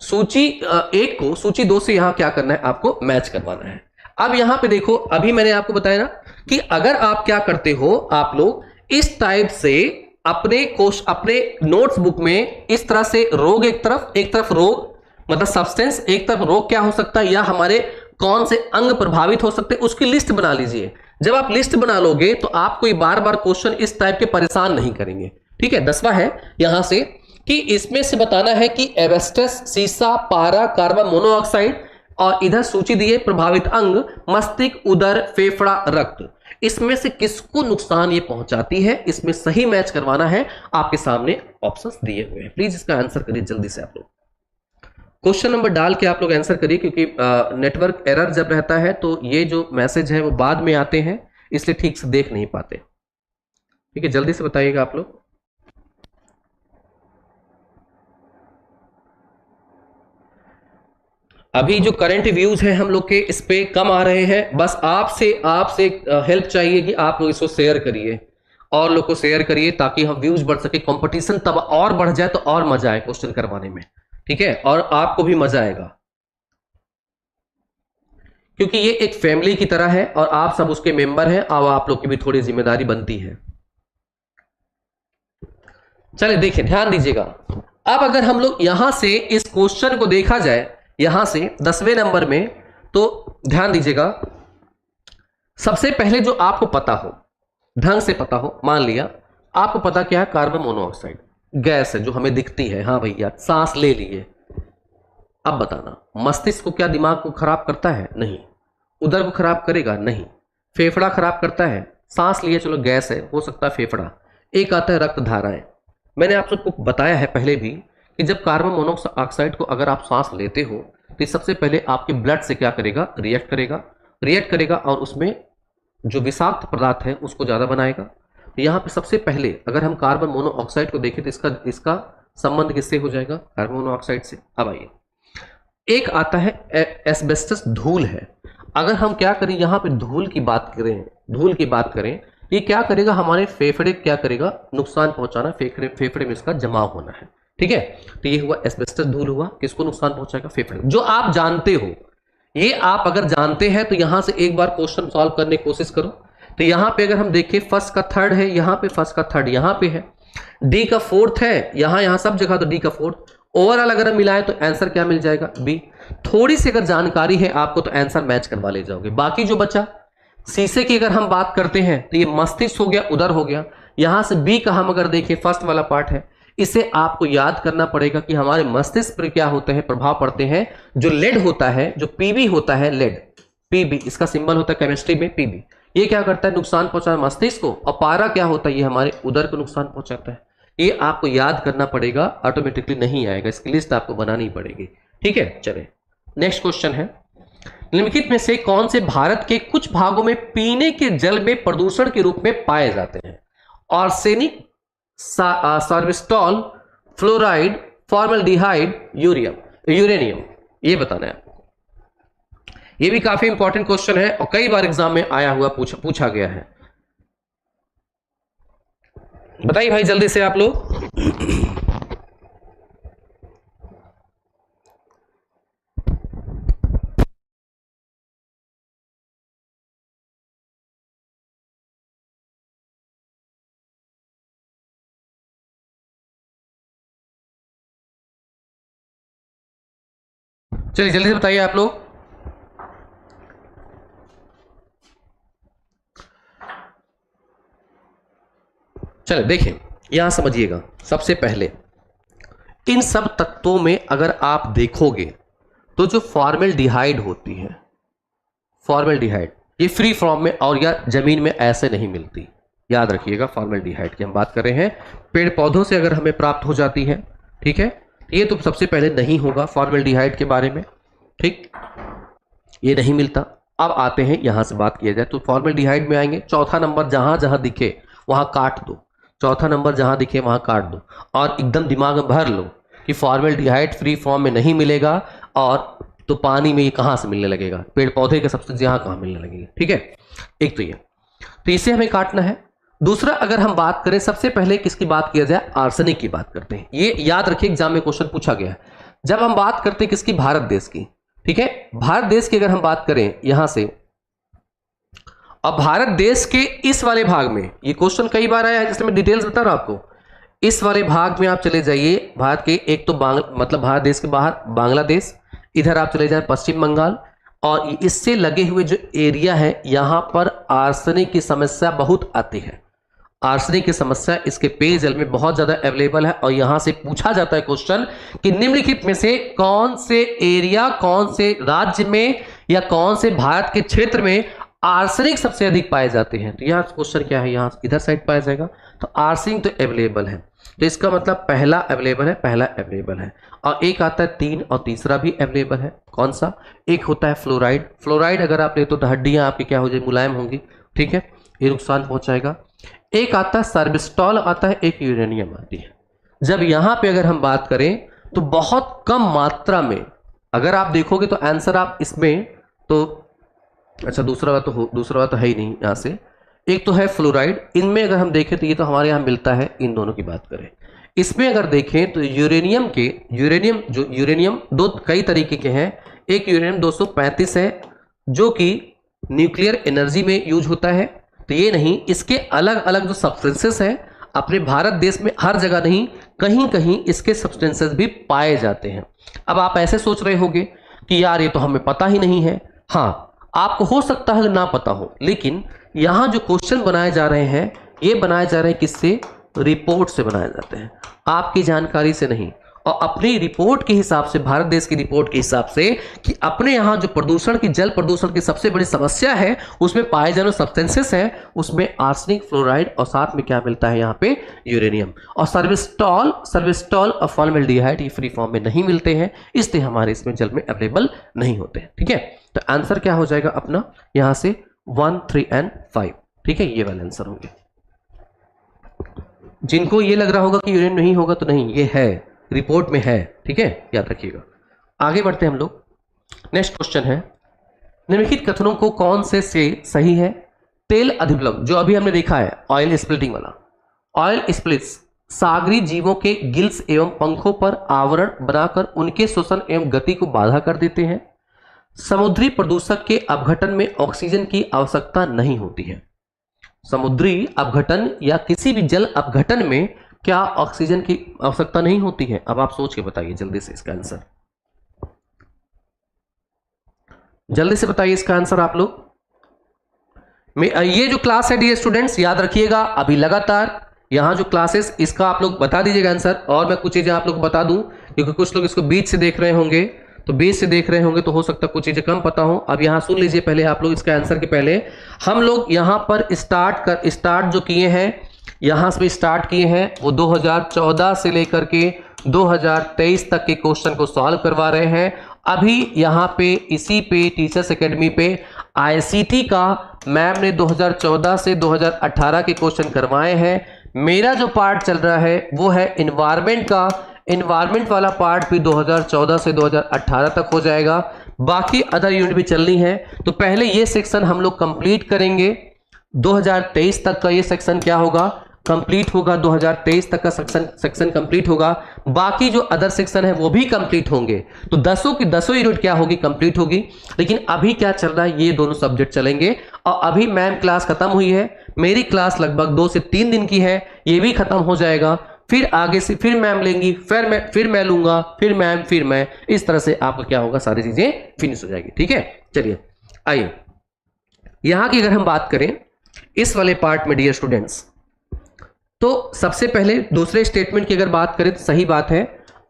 Speaker 1: सूची 1 को सूची 2 से यहां क्या करना है, आपको मैच करवाना है। अब यहां पे देखो, अभी मैंने आपको बताया ना कि अगर आप क्या करते हो, आप लोग इस टाइप से अपने नोट्स बुक में इस तरह से रोग एक तरफ रोग मतलब सब्सटेंस, एक तरफ रोग क्या हो सकता है या हमारे कौन से अंग प्रभावित हो सकते हैं, उसकी लिस्ट बना लीजिए। जब आप लिस्ट बना लोगे तो आपको ये बार बार क्वेश्चन इस टाइप के परेशान नहीं करेंगे। ठीक है, 10वां है यहां से कि इसमें से बताना है कि एस्बेस्टस, सीसा, पारा, कार्बन मोनोऑक्साइड, और इधर सूची दी है प्रभावित अंग मस्तिष्क, उदर, फेफड़ा, रक्त। इसमें से किसको नुकसान ये पहुंचाती है, इसमें सही मैच करवाना है। आपके सामने ऑप्शंस दिए हुए हैं, प्लीज इसका आंसर करिए जल्दी से। आप लोग क्वेश्चन नंबर डाल के आप लोग आंसर करिए, क्योंकि नेटवर्क एरर जब रहता है तो ये जो मैसेज है वो बाद में आते हैं, इसलिए ठीक से देख नहीं पाते। ठीक है, जल्दी से बताइएगा आप लोग। अभी जो करंट व्यूज हैं हम लोग के इस पे कम आ रहे हैं, बस आपसे हेल्प चाहिए कि आप लोग इसको शेयर करिए और लोग को शेयर करिए ताकि हम व्यूज बढ़ सके, कंपटीशन तब और बढ़ जाए तो और मजा आए क्वेश्चन करवाने में। ठीक है, और आपको भी मजा आएगा क्योंकि ये एक फैमिली की तरह है और आप सब उसके मेंबर हैं और आप लोग की भी थोड़ी जिम्मेदारी बनती है। चलिए देखिए, ध्यान दीजिएगा। अब अगर हम लोग यहां से इस क्वेश्चन को देखा जाए, यहां से 10वें नंबर में, तो ध्यान दीजिएगा। सबसे पहले जो आपको पता हो, ढंग से पता हो, मान लिया आपको पता क्या है, कार्बन मोनोऑक्साइड गैस है जो हमें दिखती है। हाँ भैया, सांस ले लिए। अब बताना, मस्तिष्क को क्या दिमाग को खराब करता है? नहीं। उदर को खराब करेगा? नहीं। फेफड़ा खराब करता है? सांस लिए, चलो गैस है, हो सकता है फेफड़ा। एक आता है रक्त धाराएं। मैंने आप सबको बताया है पहले भी कि जब कार्बन मोनोऑक्साइड को अगर आप सांस लेते हो तो सबसे पहले आपके ब्लड से क्या करेगा, रिएक्ट करेगा और उसमें जो विषाक्त पदार्थ है उसको ज़्यादा बनाएगा। तो यहाँ पे सबसे पहले अगर हम कार्बन मोनोऑक्साइड को देखें तो इसका संबंध किससे हो जाएगा? कार्बन मोनोऑक्साइड से। अब आइए, एक आता है एस्बेस्टस, धूल है। अगर हम क्या करें, यहां पे धूल की बात करें, ये क्या करेगा, हमारे फेफड़े क्या करेगा, नुकसान पहुंचाना, फेफड़े में इसका जमाव होना है। ठीक है, तो ये हुआ एस्बेस्टस धूल हुआ, किसको नुकसान पहुंचाएगा? फेफड़े, जो आप जानते हो। ये आप अगर जानते हैं तो यहां से एक बार क्वेश्चन सॉल्व करने की कोशिश करो। तो यहां पे अगर हम देखें, फर्स्ट का थर्ड है, यहां पे फर्स्ट का थर्ड यहां पे है, डी का फोर्थ है यहां सब जगह, तो डी का फोर्थ। ओवरऑल अगर हम मिलाएं तो आंसर क्या मिल जाएगा? बी। थोड़ी सी अगर जानकारी है आपको तो आंसर मैच करवा ले जाओगे। बाकी जो बचा, शीशे की अगर हम बात करते हैं तो ये मस्तिष्क हो गया, उधर हो गया। यहां से बी का हम अगर देखें, फर्स्ट वाला पार्ट है, इसे आपको याद करना पड़ेगा कि हमारे मस्तिष्क पर क्या होते हैं, प्रभाव पड़ते हैं। जो लेड होता है, जो पीबी होता है, लेड पीबी, इसका सिंबल होता है केमिस्ट्री में पीबी। ये क्या करता है? नुकसान पहुंचाता है मस्तिष्क को। और पारा क्या होता है? ये हमारे उदर को नुकसान पहुंचाता है। ये आपको याद करना पड़ेगा, ऑटोमेटिकली नहीं आएगा, इसकी लिस्ट आपको बनानी पड़ेगी। ठीक है, चले नेक्स्ट क्वेश्चन है, निम्नलिखित में से कौन से भारत के कुछ भागों में पीने के जल में प्रदूषण के रूप में पाए जाते हैं? आर्सेनिक, सार्बिस्टॉल, फ्लोराइड, फॉर्मल्डिहाइड, यूरेनियम। ये बताना है आपको। ये भी काफी इंपॉर्टेंट क्वेश्चन है और कई बार एग्जाम में आया हुआ, पूछा गया है। बताइए भाई जल्दी से आप लोग। चलिए जल्दी से बताइए आप लोग। चलिए देखें, यहां समझिएगा। सबसे पहले इन सब तत्वों में अगर आप देखोगे तो जो फॉर्मल्डिहाइड होती है, फॉर्मल्डिहाइड ये फ्री फॉर्म में और या जमीन में ऐसे नहीं मिलती। याद रखिएगा, फॉर्मल्डिहाइड की हम बात कर रहे हैं। पेड़ पौधों से अगर हमें प्राप्त हो जाती है, ठीक है, ये तो सबसे पहले नहीं होगा फॉर्मल्डिहाइड के बारे में। ठीक, ये नहीं मिलता। अब आते हैं यहां से बात किया जाए तो फॉर्मल्डिहाइड में आएंगे। चौथा नंबर जहां जहां दिखे वहां काट दो, चौथा नंबर जहां दिखे वहां काट दो और एकदम दिमाग में भर लो कि फॉर्मल्डिहाइड फ्री फॉर्म में नहीं मिलेगा। और तो पानी में ये कहां से मिलने लगेगा? पेड़ पौधे के सब्सटेंस यहां कहां मिलने लगेगी? ठीक है, एक तो ये, तो इसे हमें काटना है। दूसरा, अगर हम बात करें, सबसे पहले किसकी बात किया जाए? आर्सेनिक की बात करते हैं। ये याद रखिए, एग्जाम में क्वेश्चन पूछा गया है। जब हम बात करते हैं किसकी? भारत देश की। ठीक है, भारत देश की अगर हम बात करें यहां से, अब भारत देश के इस वाले भाग में ये क्वेश्चन कई बार आया है, जिसमें मैं डिटेल्स बता रहा हूं आपको। इस वाले भाग में आप चले जाइए, भारत के एक तो मतलब भारत देश के बाहर बांग्लादेश, इधर आप चले जाए पश्चिम बंगाल, और इससे लगे हुए जो एरिया है यहां पर आर्सेनिक की समस्या बहुत आती है। आर्सेनिक की समस्या इसके पेयजल में बहुत ज्यादा अवेलेबल है। और यहां से पूछा जाता है क्वेश्चन कि निम्नलिखित में से कौन से एरिया, कौन से राज्य में या कौन से भारत के क्षेत्र में आर्सेनिक सबसे अधिक पाए जाते हैं? तो यहाँ क्वेश्चन क्या है, यहाँ इधर साइड पाया जाएगा। तो आर्सेनिक तो अवेलेबल है, तो इसका मतलब पहला अवेलेबल है, पहला अवेलेबल है। और एक आता है 3 और तीसरा भी अवेलेबल है। कौन सा? एक होता है फ्लोराइड। फ्लोराइड अगर आप ले तो हड्डियां आपकी क्या हो जाए? मुलायम होंगी। ठीक है, ये नुकसान पहुंचाएगा। एक आता है सर्बिस्टॉल, आता है, एक यूरेनियम आती है। जब यहां पे अगर हम बात करें तो बहुत कम मात्रा में अगर आप देखोगे तो आंसर आप इसमें तो, अच्छा दूसरा बात तो है ही नहीं। यहां से एक तो है फ्लोराइड, इनमें अगर हम देखें तो ये तो हमारे यहां मिलता है। इन दोनों की बात करें, इसमें अगर देखें तो यूरेनियम दो कई तरीके के हैं। एक यूरेनियम 235 है जो कि न्यूक्लियर एनर्जी में यूज होता है। तो ये नहीं, इसके अलग अलग जो सब्सटेंसेस हैं अपने भारत देश में हर जगह नहीं, कहीं कहीं इसके सब्सटेंसेस भी पाए जाते हैं। अब आप ऐसे सोच रहे होंगे कि यार ये तो हमें पता ही नहीं है। हाँ, आपको हो सकता है ना पता हो, लेकिन यहां जो क्वेश्चन बनाए जा रहे हैं ये बनाए जा रहे हैं किससे? रिपोर्ट से बनाए जाते हैं, आपकी जानकारी से नहीं। और अपनी रिपोर्ट के हिसाब से, भारत देश की रिपोर्ट के हिसाब से कि अपने यहाँ जो प्रदूषण की, जल प्रदूषण की सबसे बड़ी समस्या है उसमें पाए जाने सब्सटेंसेस हैं, उसमें आर्सेनिक, फ्लोराइड और साथ में क्या मिलता है यहाँ पे? यूरेनियम। और सर्बिस्टॉल और फॉर्मल्डिहाइड ये फ्री फॉर्म में नहीं मिलते हैं, इसलिए हमारे इसमें जल में अवेलेबल नहीं होते हैं। ठीक है, तो आंसर क्या हो जाएगा अपना यहां से? 1, 3 and 5। ठीक है, ये वाले आंसर होंगे। जिनको ये लग रहा होगा कि यूरेनियम नहीं होगा तो नहीं, ये है। रिपोर्ट में है, ठीक है, याद रखिएगा। आगे बढ़ते हैं हम लोग। नेक्स्ट क्वेश्चन है, निम्नलिखित कथनों को कौन से सही है? तेल अधिप्लव, जो अभी हमने देखा है ऑयल स्प्लिटिंग वाला, ऑयल स्प्लिट्स सागरी जीवों के गिल्स एवं पंखों पर आवरण बनाकर उनके श्वसन एवं गति को बाधा कर देते हैं। समुद्री प्रदूषक के अपघटन में ऑक्सीजन की आवश्यकता नहीं होती है। समुद्री अपघटन या किसी भी जल अपघटन में क्या ऑक्सीजन की आवश्यकता नहीं होती है? अब आप सोच के बताइए जल्दी से इसका आंसर, जल्दी से बताइए इसका आंसर आप लोग। ये जो क्लास है डियर स्टूडेंट्स, याद रखिएगा अभी लगातार यहां जो क्लासेस, इसका आप लोग बता दीजिएगा आंसर। और मैं कुछ चीजें आप लोग को बता दूं, क्योंकि कुछ लोग इसको बीच से देख रहे होंगे, तो बीच से देख रहे होंगे तो हो सकता है कुछ चीजें कम पता हो। अब यहां सुन लीजिए पहले आप लोग इसका आंसर के पहले। हम लोग यहां पर स्टार्ट जो किए हैं, यहां से स्टार्ट किए हैं, वो 2014 से लेकर के 2023 तक के क्वेश्चन को सॉल्व करवा रहे हैं। अभी यहां पे इसी पे टीचर्स एकेडमी पे आईसीटी का मैम ने 2014 से 2018 के क्वेश्चन करवाए हैं। मेरा जो पार्ट चल रहा है वो है एनवायरनमेंट का। एनवायरनमेंट वाला पार्ट भी 2014 से 2018 तक हो जाएगा, बाकी अदर यूनिट भी चलनी है। तो पहले ये सेक्शन हम लोग कंप्लीट करेंगे, 2023 तक का ये सेक्शन क्या होगा, कंप्लीट होगा। 2023 तक का सेक्शन कंप्लीट होगा, बाकी जो अदर सेक्शन है वो भी कंप्लीट होंगे। तो 10 की 10 यूनिट क्या होगी, कंप्लीट होगी। लेकिन अभी क्या चल रहा है, ये दोनों सब्जेक्ट चलेंगे। और अभी मैम क्लास खत्म हुई है, मेरी क्लास लगभग 2 से 3 दिन की है, ये भी खत्म हो जाएगा। फिर आगे से फिर मैम लेंगी, फिर मैं लूंगा, फिर मैम, फिर मैं, इस तरह से आपका क्या होगा, सारी चीजें फिनिश हो जाएगी। ठीक है, चलिए आइए यहां की अगर हम बात करें इस वाले पार्ट में डियर स्टूडेंट्स, तो सबसे पहले दूसरे स्टेटमेंट की अगर बात करें तो सही बात है।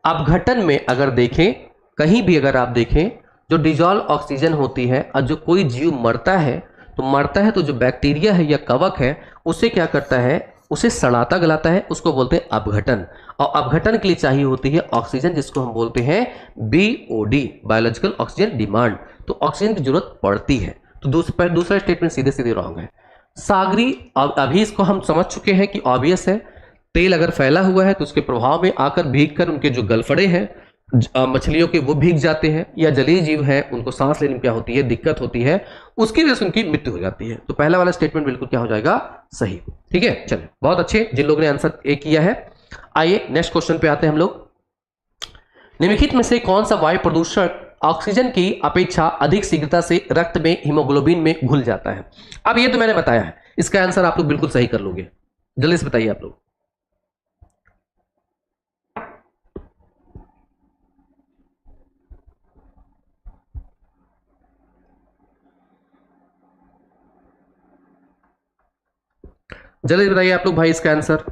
Speaker 1: अपघटन में अगर देखें, कहीं भी अगर आप देखें, जो डिजॉल्व ऑक्सीजन होती है और जो कोई जीव मरता है तो जो बैक्टीरिया है या कवक है उसे क्या करता है, उसे सड़ाता गलाता है, उसको बोलते हैं अपघटन। और अपघटन के लिए चाहिए होती है ऑक्सीजन, जिसको हम बोलते हैं BOD, बायोलॉजिकल ऑक्सीजन डिमांड। तो ऑक्सीजन की जरूरत पड़ती है। तो दूसरा स्टेटमेंट सीधे सीधे रॉन्ग है। सागरी, अभी इसको हम समझ चुके हैं कि ऑब्वियस है, तेल अगर फैला हुआ है तो उसके प्रभाव में आकर भीग कर उनके जो गलफड़े हैं मछलियों के वो भीग जाते हैं, या जलीय जीव है उनको सांस लेने में क्या होती है, दिक्कत होती है, उसकी वजह से उनकी मृत्यु हो जाती है। तो पहला वाला स्टेटमेंट बिल्कुल क्या हो जाएगा, सही। ठीक है, चलिए बहुत अच्छे जिन लोगों ने आंसर ए किया है। आइए नेक्स्ट क्वेश्चन पे आते हैं हम लोग। निम्नलिखित में से कौन सा वायु प्रदूषक ऑक्सीजन की अपेक्षा अधिक शीघ्रता से रक्त में हीमोग्लोबिन में घुल जाता है? अब ये तो मैंने बताया है, इसका आंसर आप लोग बिल्कुल सही कर लोगे। जल्दी से बताइए आप लोग। जल्दी बताइए आप लोग भाई इसका आंसर।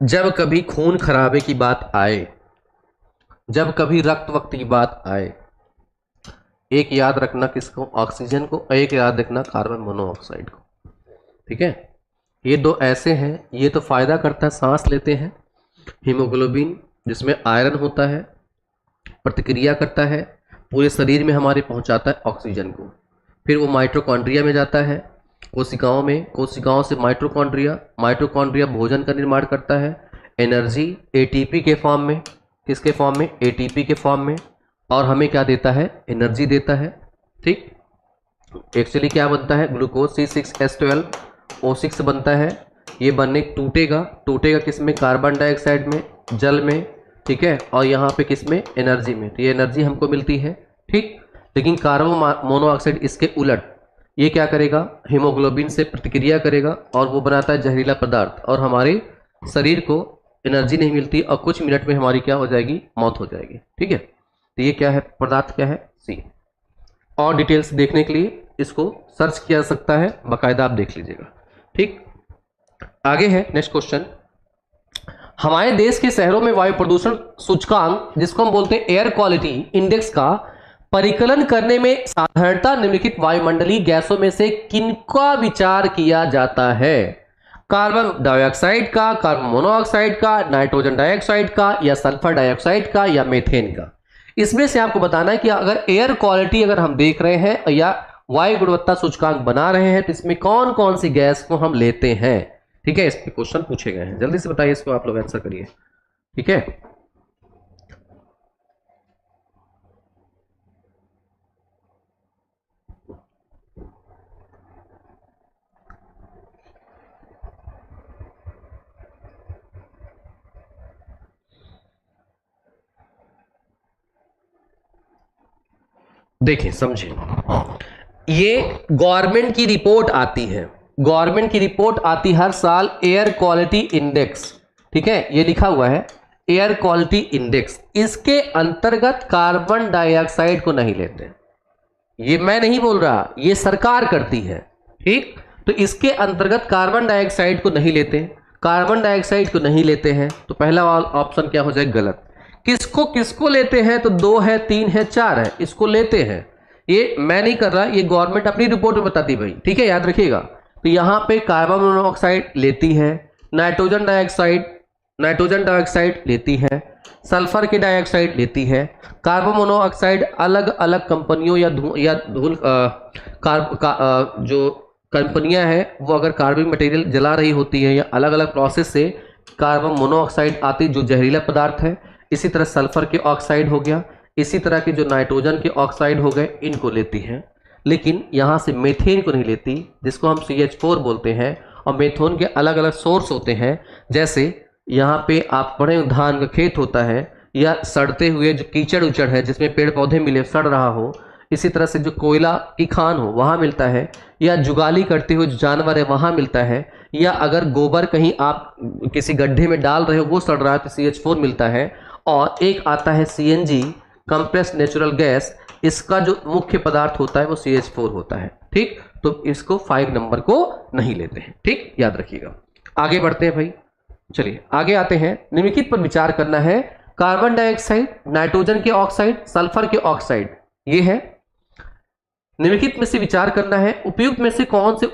Speaker 1: जब कभी खून खराबे की बात आए, जब कभी रक्त वक्त की बात आए, एक याद रखना किसको, ऑक्सीजन को, एक याद रखना कार्बन मोनोऑक्साइड को। ठीक है, ये दो ऐसे हैं, ये तो फायदा करता है, सांस लेते हैं। हीमोग्लोबिन जिसमें आयरन होता है, प्रतिक्रिया करता है, पूरे शरीर में हमारे पहुंचाता है ऑक्सीजन को। फिर वो माइटोकॉन्ड्रिया में जाता है, कोशिकाओं में, कोशिकाओं से माइटोकॉन्ड्रिया भोजन का निर्माण करता है, एनर्जी एटीपी के फॉर्म में, किसके फॉर्म में, एटीपी के फॉर्म में, और हमें क्या देता है, एनर्जी देता है। ठीक, एक्चुअली क्या बनता है, ग्लूकोज C6H12 O6 बनता है। ये बनने टूटेगा किस में, कार्बन डाइऑक्साइड में, जल में। ठीक है, और यहाँ पे किस में, एनर्जी में। तो ये एनर्जी हमको मिलती है। ठीक, लेकिन कार्बन मोनोऑक्साइड इसके उलट, ये क्या करेगा, हीमोग्लोबिन से प्रतिक्रिया करेगा और वो बनाता है जहरीला पदार्थ, और हमारे शरीर को एनर्जी नहीं मिलती और कुछ मिनट में हमारी क्या हो जाएगी, मौत हो जाएगी। ठीक है, तो ये क्या है, पदार्थ क्या है, C। और डिटेल्स देखने के लिए इसको सर्च किया जा सकता है, बाकायदा आप देख लीजिएगा। ठीक, आगे है नेक्स्ट क्वेश्चन। हमारे देश के शहरों में वायु प्रदूषण सूचकांक, जिसको हम बोलते हैं एयर क्वालिटी इंडेक्स का परिकलन करने में साधारणतः निम्नलिखित वायुमंडलीय गैसों में से किनका विचार किया जाता है? कार्बन डाइऑक्साइड का, कार्बन मोनोऑक्साइड का, नाइट्रोजन डाइऑक्साइड का, या सल्फर डाइऑक्साइड का, या मीथेन का? इसमें से आपको बताना है कि अगर एयर क्वालिटी अगर हम देख रहे हैं या वायु गुणवत्ता सूचकांक बना रहे हैं तो इसमें कौन कौन सी गैस को हम लेते हैं। ठीक है, इस पे क्वेश्चन पूछे गए हैं, जल्दी से बताइए इसको, आप लोग आंसर करिए। ठीक है, देखिए समझिए, ये गवर्नमेंट की रिपोर्ट आती है, गवर्नमेंट की रिपोर्ट आती हर साल, एयर क्वालिटी इंडेक्स। ठीक है, ये लिखा हुआ है एयर क्वालिटी इंडेक्स, इसके अंतर्गत कार्बन डाइऑक्साइड को नहीं लेते, ये मैं नहीं बोल रहा, ये सरकार करती है। ठीक, तो इसके अंतर्गत कार्बन डाइऑक्साइड को नहीं लेते, कार्बन डाइऑक्साइड को नहीं लेते हैं, तो पहला ऑप्शन क्या हो जाएगा? गलत। किसको किसको लेते हैं? तो 2 है, 3 है, 4 है, इसको लेते हैं। ये मैं नहीं कर रहा, ये गवर्नमेंट अपनी रिपोर्ट में बताती भाई। ठीक है, याद रखिएगा। तो यहां पे कार्बन मोनोऑक्साइड लेती है, नाइट्रोजन डाइऑक्साइड लेती है, सल्फर की डाइऑक्साइड लेती है। कार्बन मोनोऑक्साइड अलग अलग कंपनियों या धूल जो कंपनियां हैं वो अगर कार्बन मटेरियल जला रही होती है या अलग अलग प्रोसेस से कार्बन मोनोऑक्साइड आती जो जहरीला पदार्थ है। इसी तरह सल्फर के ऑक्साइड हो गया, इसी तरह के जो नाइट्रोजन के ऑक्साइड हो गए, इनको लेती है। लेकिन यहाँ से मेथेन को नहीं लेती, जिसको हम CH4 बोलते हैं। और मेथेन के अलग अलग सोर्स होते हैं, जैसे यहाँ पे आप बड़े धान का खेत होता है या सड़ते हुए जो कीचड़ उचड़ है जिसमें पेड़ पौधे मिले सड़ रहा हो, इसी तरह से जो कोयला की खान हो वहाँ मिलता है, या जुगाली करते हुए जो जानवर है वहाँ मिलता है, या अगर गोबर कहीं आप किसी गड्ढे में डाल रहे हो वो सड़ रहा है तो CH4 मिलता है। और एक आता है CNG, कंप्रेस्ड नेचुरल गैस, इसका जो मुख्य पदार्थ होता है वो CH4 होता है। ठीक, तो इसको 5 नंबर को नहीं लेते हैं। ठीक, याद रखिएगा। आगे बढ़ते हैं भाई, चलिए आगे आते हैं। निम्नलिखित पर विचार करना है, कार्बन डाइऑक्साइड, नाइट्रोजन के ऑक्साइड, सल्फर के ऑक्साइड, ये है। निम्नलिखित में से विचार करना है, उपयुक्त में से कौन से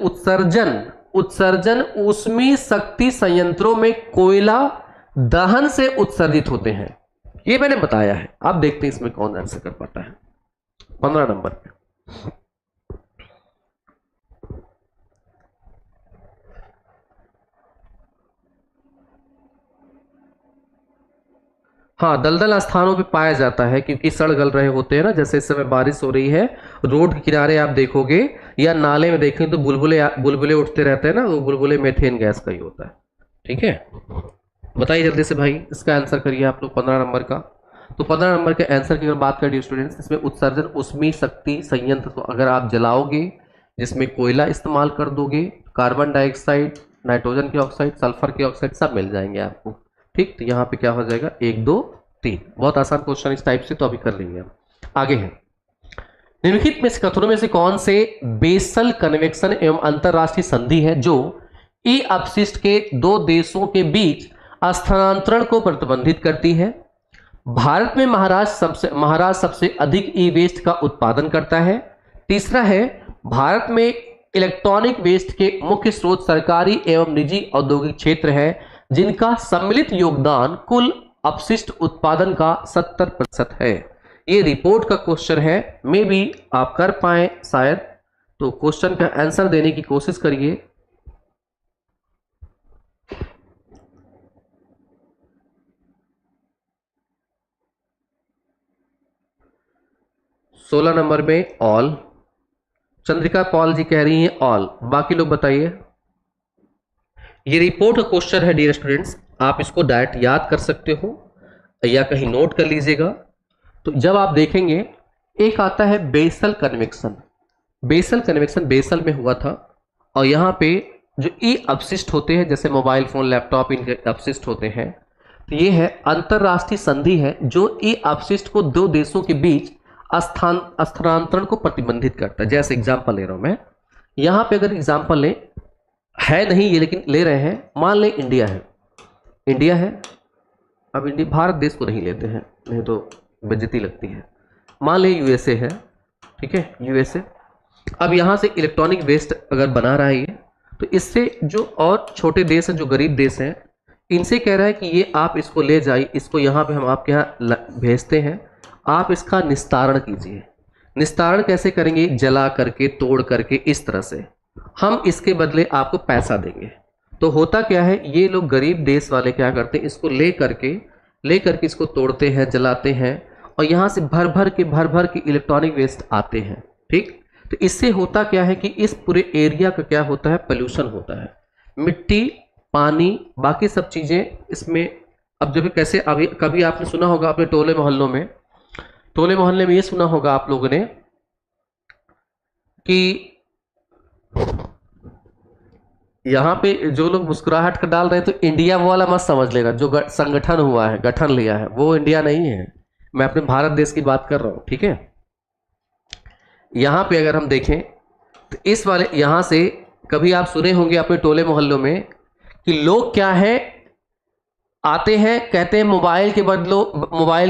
Speaker 1: उत्सर्जन ऊष्मीय शक्ति संयंत्रों में कोयला दहन से उत्सर्जित होते हैं? ये मैंने बताया है, आप देखते हैं इसमें कौन आंसर कर पाता है 15 नंबर पे। हाँ, दलदल स्थानों पे पाया जाता है क्योंकि सड़ गल रहे होते हैं ना, जैसे इस समय बारिश हो रही है, रोड के किनारे आप देखोगे या नाले में देखें तो बुलबुले उठते रहते हैं ना, वो बुलबुले मेथेन गैस का ही होता है। ठीक है, बताइए जल्दी से भाई, इसका आंसर करिए आप लोग 15 नंबर का। तो 15 नंबर के आंसर की अगर बात करें स्टूडेंट्स, इसमें उत्सर्जन ऊष्मीय शक्ति संयंत्र को अगर आप जलाओगे जिसमें कोयला इस्तेमाल कर दोगे, कार्बन डाइऑक्साइड, नाइट्रोजन के ऑक्साइड, सल्फर के ऑक्साइड सब मिल जाएंगे आपको। ठीक, तो यहाँ पे क्या हो जाएगा 1 2 3। बहुत आसान क्वेश्चन इस टाइप से, तो अभी कर लेंगे हम। आगे है, निम्नलिखित में से कथनों में से कौन से बेसल कन्वेक्शन एवं अंतरराष्ट्रीय संधि है जो ई अपशिष्ट के 2 देशों के बीच स्थानांतरण को प्रतिबंधित करती है? भारत में महाराष्ट्र सबसे अधिक ई वेस्ट का उत्पादन करता है। तीसरा है, भारत में इलेक्ट्रॉनिक वेस्ट के मुख्य स्रोत सरकारी एवं निजी औद्योगिक क्षेत्र है जिनका सम्मिलित योगदान कुल अपशिष्ट उत्पादन का 70% है। ये रिपोर्ट का क्वेश्चन है, मे बी आप कर पाए शायद, तो क्वेश्चन का आंसर देने की कोशिश करिए। सोलह नंबर में ऑल, चंद्रिका पॉल जी कह रही हैं ऑल, बाकी लोग बताइए। ये रिपोर्ट का क्वेश्चन है डियर स्टूडेंट्स, आप इसको डायरेक्ट याद कर सकते हो या कहीं नोट कर लीजिएगा। तो जब आप देखेंगे, एक आता है बेसल कन्वेक्शन, बेसल में हुआ था, और यहाँ पे जो ई अपशिष्ट होते हैं जैसे मोबाइल फोन, लैपटॉप, इनके अपशिष्ट होते हैं, तो ये है अंतरराष्ट्रीय संधि है जो ई अपशिष्ट को 2 देशों के बीच स्थानांतरण को प्रतिबंधित करता है। जैसे एग्जांपल ले रहा हूं मैं, यहां पे अगर एग्जांपल ले, है नहीं ये लेकिन ले रहे हैं, मान लें इंडिया है। अब इंडिया, भारत देश को नहीं लेते हैं, नहीं तो बेइज्जती लगती है। मान लीजिए यूएसए है, ठीक है, यूएसए। अब यहाँ से इलेक्ट्रॉनिक वेस्ट अगर बना रहा है ये, तो इससे जो और छोटे देश हैं, जो गरीब देश हैं, इनसे कह रहा है कि ये आप इसको ले जाइए, इसको यहाँ पे हम आपके यहाँ भेजते हैं, आप इसका निस्तारण कीजिए। निस्तारण कैसे करेंगे? जला करके, तोड़ करके, इस तरह से हम इसके बदले आपको पैसा देंगे। तो होता क्या है, ये लोग गरीब देश वाले क्या करते हैं, इसको ले करके इसको तोड़ते हैं, जलाते हैं, और यहाँ से भर भर के इलेक्ट्रॉनिक वेस्ट आते हैं। ठीक, तो इससे होता क्या है कि इस पूरे एरिया का क्या होता है, पोल्यूशन होता है, मिट्टी, पानी, बाकी सब चीज़ें इसमें। अब जब कैसे, अभी कभी आपने सुना होगा अपने टोले मोहल्ले में ये सुना होगा आप लोगों ने कि यहाँ पे जो लोग मुस्कुराहट कर डाल रहे हैं, तो इंडिया वो वाला मत समझ लेगा, जो संगठन हुआ है, गठन लिया है, वो इंडिया नहीं है। मैं अपने भारत देश की बात कर रहा हूँ, ठीक है। यहाँ पे अगर हम देखें तो इस वाले यहाँ से कभी आप सुने होंगे अपने टोले मोहल्लों में कि लोग क्या है, आते हैं, कहते हैं मोबाइल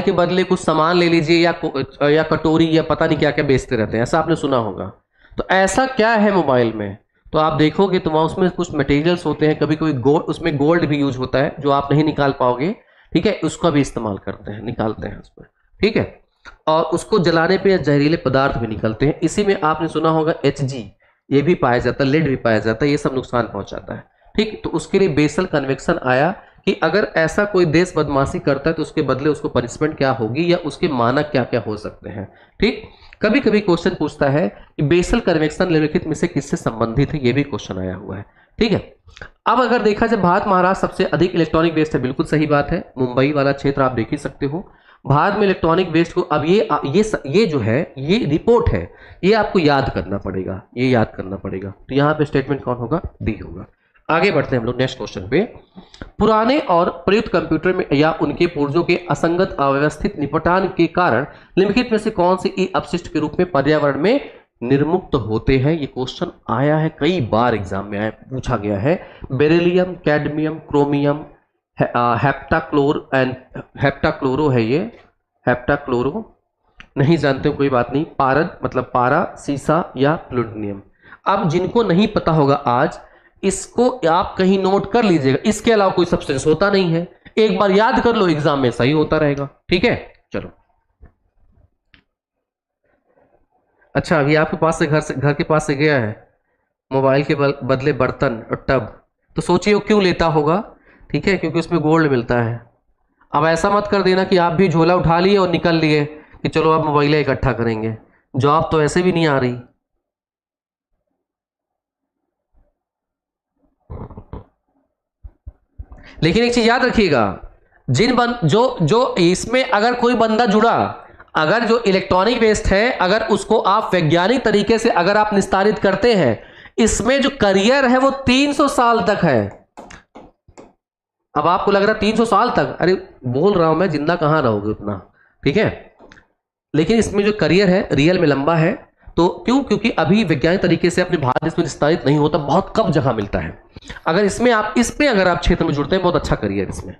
Speaker 1: के बदले कुछ सामान ले लीजिए, या कटोरी, या पता नहीं क्या क्या बेचते रहते हैं, ऐसा आपने सुना होगा। तो ऐसा क्या है मोबाइल में, तो आप देखोगे तो वहाँ उसमें कुछ मटेरियल्स होते हैं, कभी कभी गोल्ड, उसमें गोल्ड भी यूज होता है, जो आप नहीं निकाल पाओगे, ठीक है, उसका भी इस्तेमाल करते हैं, निकालते हैं उसमें, ठीक है। और उसको जलाने पे जहरीले पदार्थ भी निकलते हैं। इसी में आपने सुना होगा HG, ये भी पाया जाता है, लेड भी पाया जाता है, ये सब नुकसान पहुंचाता है। ठीक, तो उसके लिए बेसल कन्वेक्शन आया कि अगर ऐसा कोई देश बदमाशी करता है तो उसके बदले उसको पनिशमेंट क्या होगी, या उसके मानक क्या क्या हो सकते हैं। ठीक, कभी कभी क्वेश्चन पूछता है कि बेसल कन्वेक्शन निम्नलिखित में से किससे संबंधित है, ये भी क्वेश्चन आया हुआ है, ठीक है। अब अगर देखा जाए भारत महाराष्ट्र सबसे अधिक इलेक्ट्रॉनिक वेस्ट है, बिल्कुल सही बात है, मुंबई वाला क्षेत्र आप देख ही सकते हो। भारत में इलेक्ट्रॉनिक वेस्ट को, अब ये जो है, ये रिपोर्ट है, ये आपको याद करना पड़ेगा, ये याद करना पड़ेगा। तो यहाँ पे स्टेटमेंट कौन होगा, डी होगा। आगे बढ़ते हैं हम लोग नेक्स्ट क्वेश्चन पे। पुराने और प्रयुक्त कंप्यूटर में या उनके पुर्जों के असंगत अव्यवस्थित निपटान के कारण निम्नलिखित में से कौन से ई अपशिष्ट के रूप में पर्यावरण में निर्मुक्त होते हैं। ये क्वेश्चन आया है, कई बार एग्जाम में आया, पूछा गया है। बेरिलियम, कैडमियम, क्रोमियम, हेप्टाक्लोरो है ये, हेप्टाक्लोरो नहीं जानते हो कोई बात नहीं, पारद मतलब पारा, सीसा या प्लूटोनियम। अब जिनको नहीं पता होगा आज, इसको आप कहीं नोट कर लीजिएगा, इसके अलावा कोई सब्सटेंस होता नहीं है, एक बार याद कर लो, एग्जाम में सही होता रहेगा, ठीक है। चलो, अच्छा, अभी आपके पास से घर के पास से गया है मोबाइल के बदले बर्तन और टब, तो सोचिए वो क्यों लेता होगा, ठीक है, क्योंकि उसमें गोल्ड मिलता है। अब ऐसा मत कर देना कि आप भी झोला उठा लिए और निकल लिए कि चलो अब मोबाइल इकट्ठा करेंगे, जॉब तो ऐसे भी नहीं आ रही। लेकिन एक चीज याद रखिएगा, जो इसमें अगर कोई बंदा जुड़ा, अगर जो इलेक्ट्रॉनिक वेस्ट है, अगर उसको आप वैज्ञानिक तरीके से अगर आप निस्तारित करते हैं, इसमें जो करियर है वो 300 साल तक है। अब आपको लग रहा है 300 साल तक, अरे बोल रहा हूं मैं, जिंदा कहां रहोगे उतना, ठीक है। लेकिन इसमें जो करियर है रियल में लंबा है। तो क्यों? क्योंकि अभी वैज्ञानिक तरीके से अपने भारत देश में विस्तारित नहीं होता, बहुत कम जगह मिलता है। अगर इसमें अगर आप क्षेत्र में जुड़ते हैं, बहुत अच्छा करियर इसमें।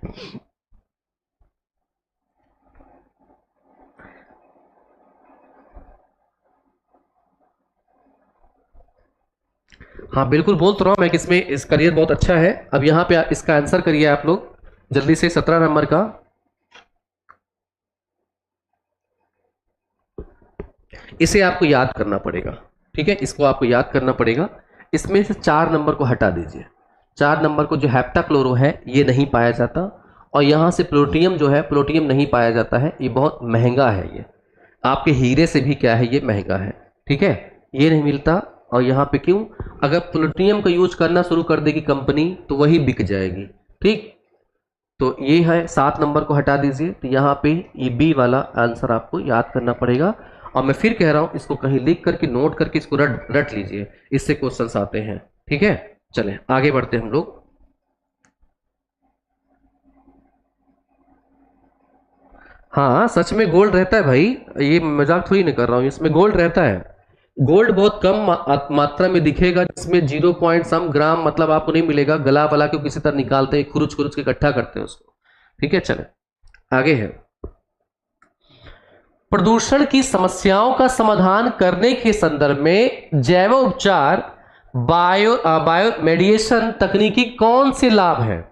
Speaker 1: हाँ बिल्कुल, बोल तो रहा हूं मैं कि इसमें इस करियर बहुत अच्छा है। अब यहां पे इसका आंसर करिए आप लोग जल्दी से, 17 नंबर का। इसे आपको याद करना पड़ेगा, ठीक है, इसको आपको याद करना पड़ेगा। इसमें से 4 नंबर को हटा दीजिए। 4 नंबर को, जो हेप्टाक्लोरो है, ये नहीं पाया जाता, और यहां से प्लूटोनियम जो है, प्लूटोनियम नहीं पाया जाता है, ये बहुत महंगा है, ये आपके हीरे से भी क्या है, ये महंगा है, ठीक है, ये नहीं मिलता। और यहाँ पे क्यों? अगर प्लूटोनियम का यूज करना शुरू कर देगी कंपनी तो वही बिक जाएगी, ठीक। तो ये है, 7 नंबर को हटा दीजिए। तो यहाँ पे ये बी वाला आंसर आपको याद करना पड़ेगा। और मैं फिर कह रहा हूँ, इसको कहीं लिख करके, नोट करके इसको रट लीजिए, इससे क्वेश्चंस आते हैं, ठीक है। चलें आगे बढ़ते हैं हम लोग। हाँ सच में गोल्ड रहता है भाई, ये मजाक थोड़ी नहीं कर रहा हूँ, इसमें गोल्ड रहता है। गोल्ड बहुत कम मात्रा में दिखेगा, जिसमें 0 पॉइंट सम ग्राम मतलब आपको नहीं मिलेगा। गला वला के किसी तरह निकालते हैं, खुरुच के इकट्ठा करते हैं उसको, ठीक है। चले आगे है। प्रदूषण की समस्याओं का समाधान करने के संदर्भ में जैव उपचार बायोमेडिएशन तकनीकी कौन से लाभ है?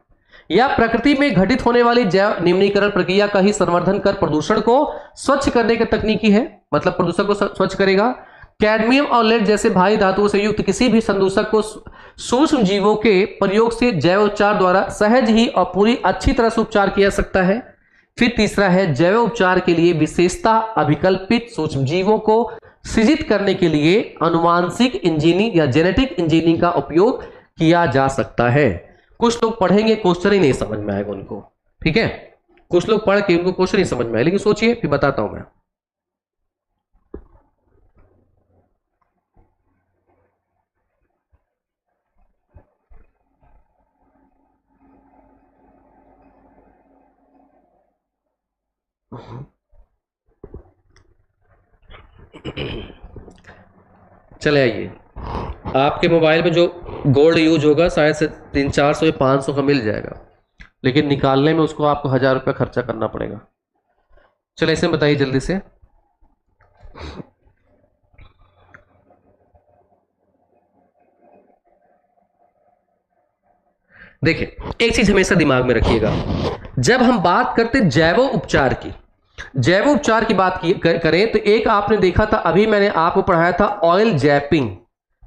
Speaker 1: या प्रकृति में घटित होने वाली जैव निम्नीकरण प्रक्रिया का ही संवर्धन कर प्रदूषण को स्वच्छ करने की तकनीकी है, मतलब प्रदूषण को स्वच्छ करेगा। कैडमियम और लेड जैसे भारी धातुओं से युक्त किसी भी संदूषक को सूक्ष्म जीवों के प्रयोग से जैव उपचार द्वारा सहज ही और पूरी अच्छी तरह से उपचार किया जा सकता है। फिर तीसरा है जैव उपचार के लिए विशेषता अभिकल्पित सूक्ष्म जीवों को सृजित करने के लिए अनुवांशिक इंजीनियरिंग या जेनेटिक इंजीनियरिंग का उपयोग किया जा सकता है। कुछ लोग पढ़ेंगे क्वेश्चन ही नहीं समझ में आएगा उनको, ठीक है, कुछ लोग पढ़ के उनको क्वेश्चन नहीं समझ में आए, लेकिन सोचिए फिर बताता हूं मैं। चले आइए, आपके मोबाइल में जो गोल्ड यूज होगा शायद से 300-400 या 500 का मिल जाएगा, लेकिन निकालने में उसको आपको 1000 रुपया खर्चा करना पड़ेगा। चलो इसे बताइए जल्दी से। देखिए एक चीज हमेशा दिमाग में रखिएगा, जब हम बात करते जैव उपचार की, जैव उपचार की बात करें तो एक आपने देखा था, अभी मैंने आपको पढ़ाया था ऑयल जैपिंग,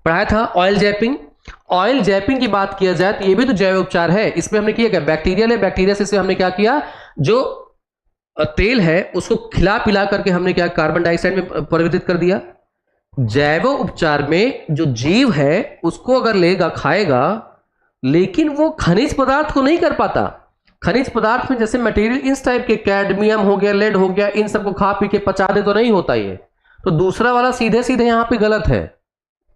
Speaker 1: पढ़ाया था ऑयल जैपिंग। ऑयल जैपिंग की बात किया जाए तो ये भी तो जैव उपचार है। इसमें हमने किया क्या, बैक्टीरियल है, बैक्टीरिया से हमने क्या किया, जो तेल है उसको खिला पिला करके हमने क्या कार्बन डाइऑक्साइड में परिवर्तित कर दिया। जैव उपचार में जो जीव है उसको अगर लेगा खाएगा, लेकिन वो खनिज पदार्थ को नहीं कर पाता। खनिज पदार्थ में जैसे मटेरियल इस टाइप के कैडमियम हो गया, लेड हो गया, इन सबको खा पी के पचा दे तो नहीं होता ये। तो दूसरा वाला सीधे सीधे यहां पे गलत है।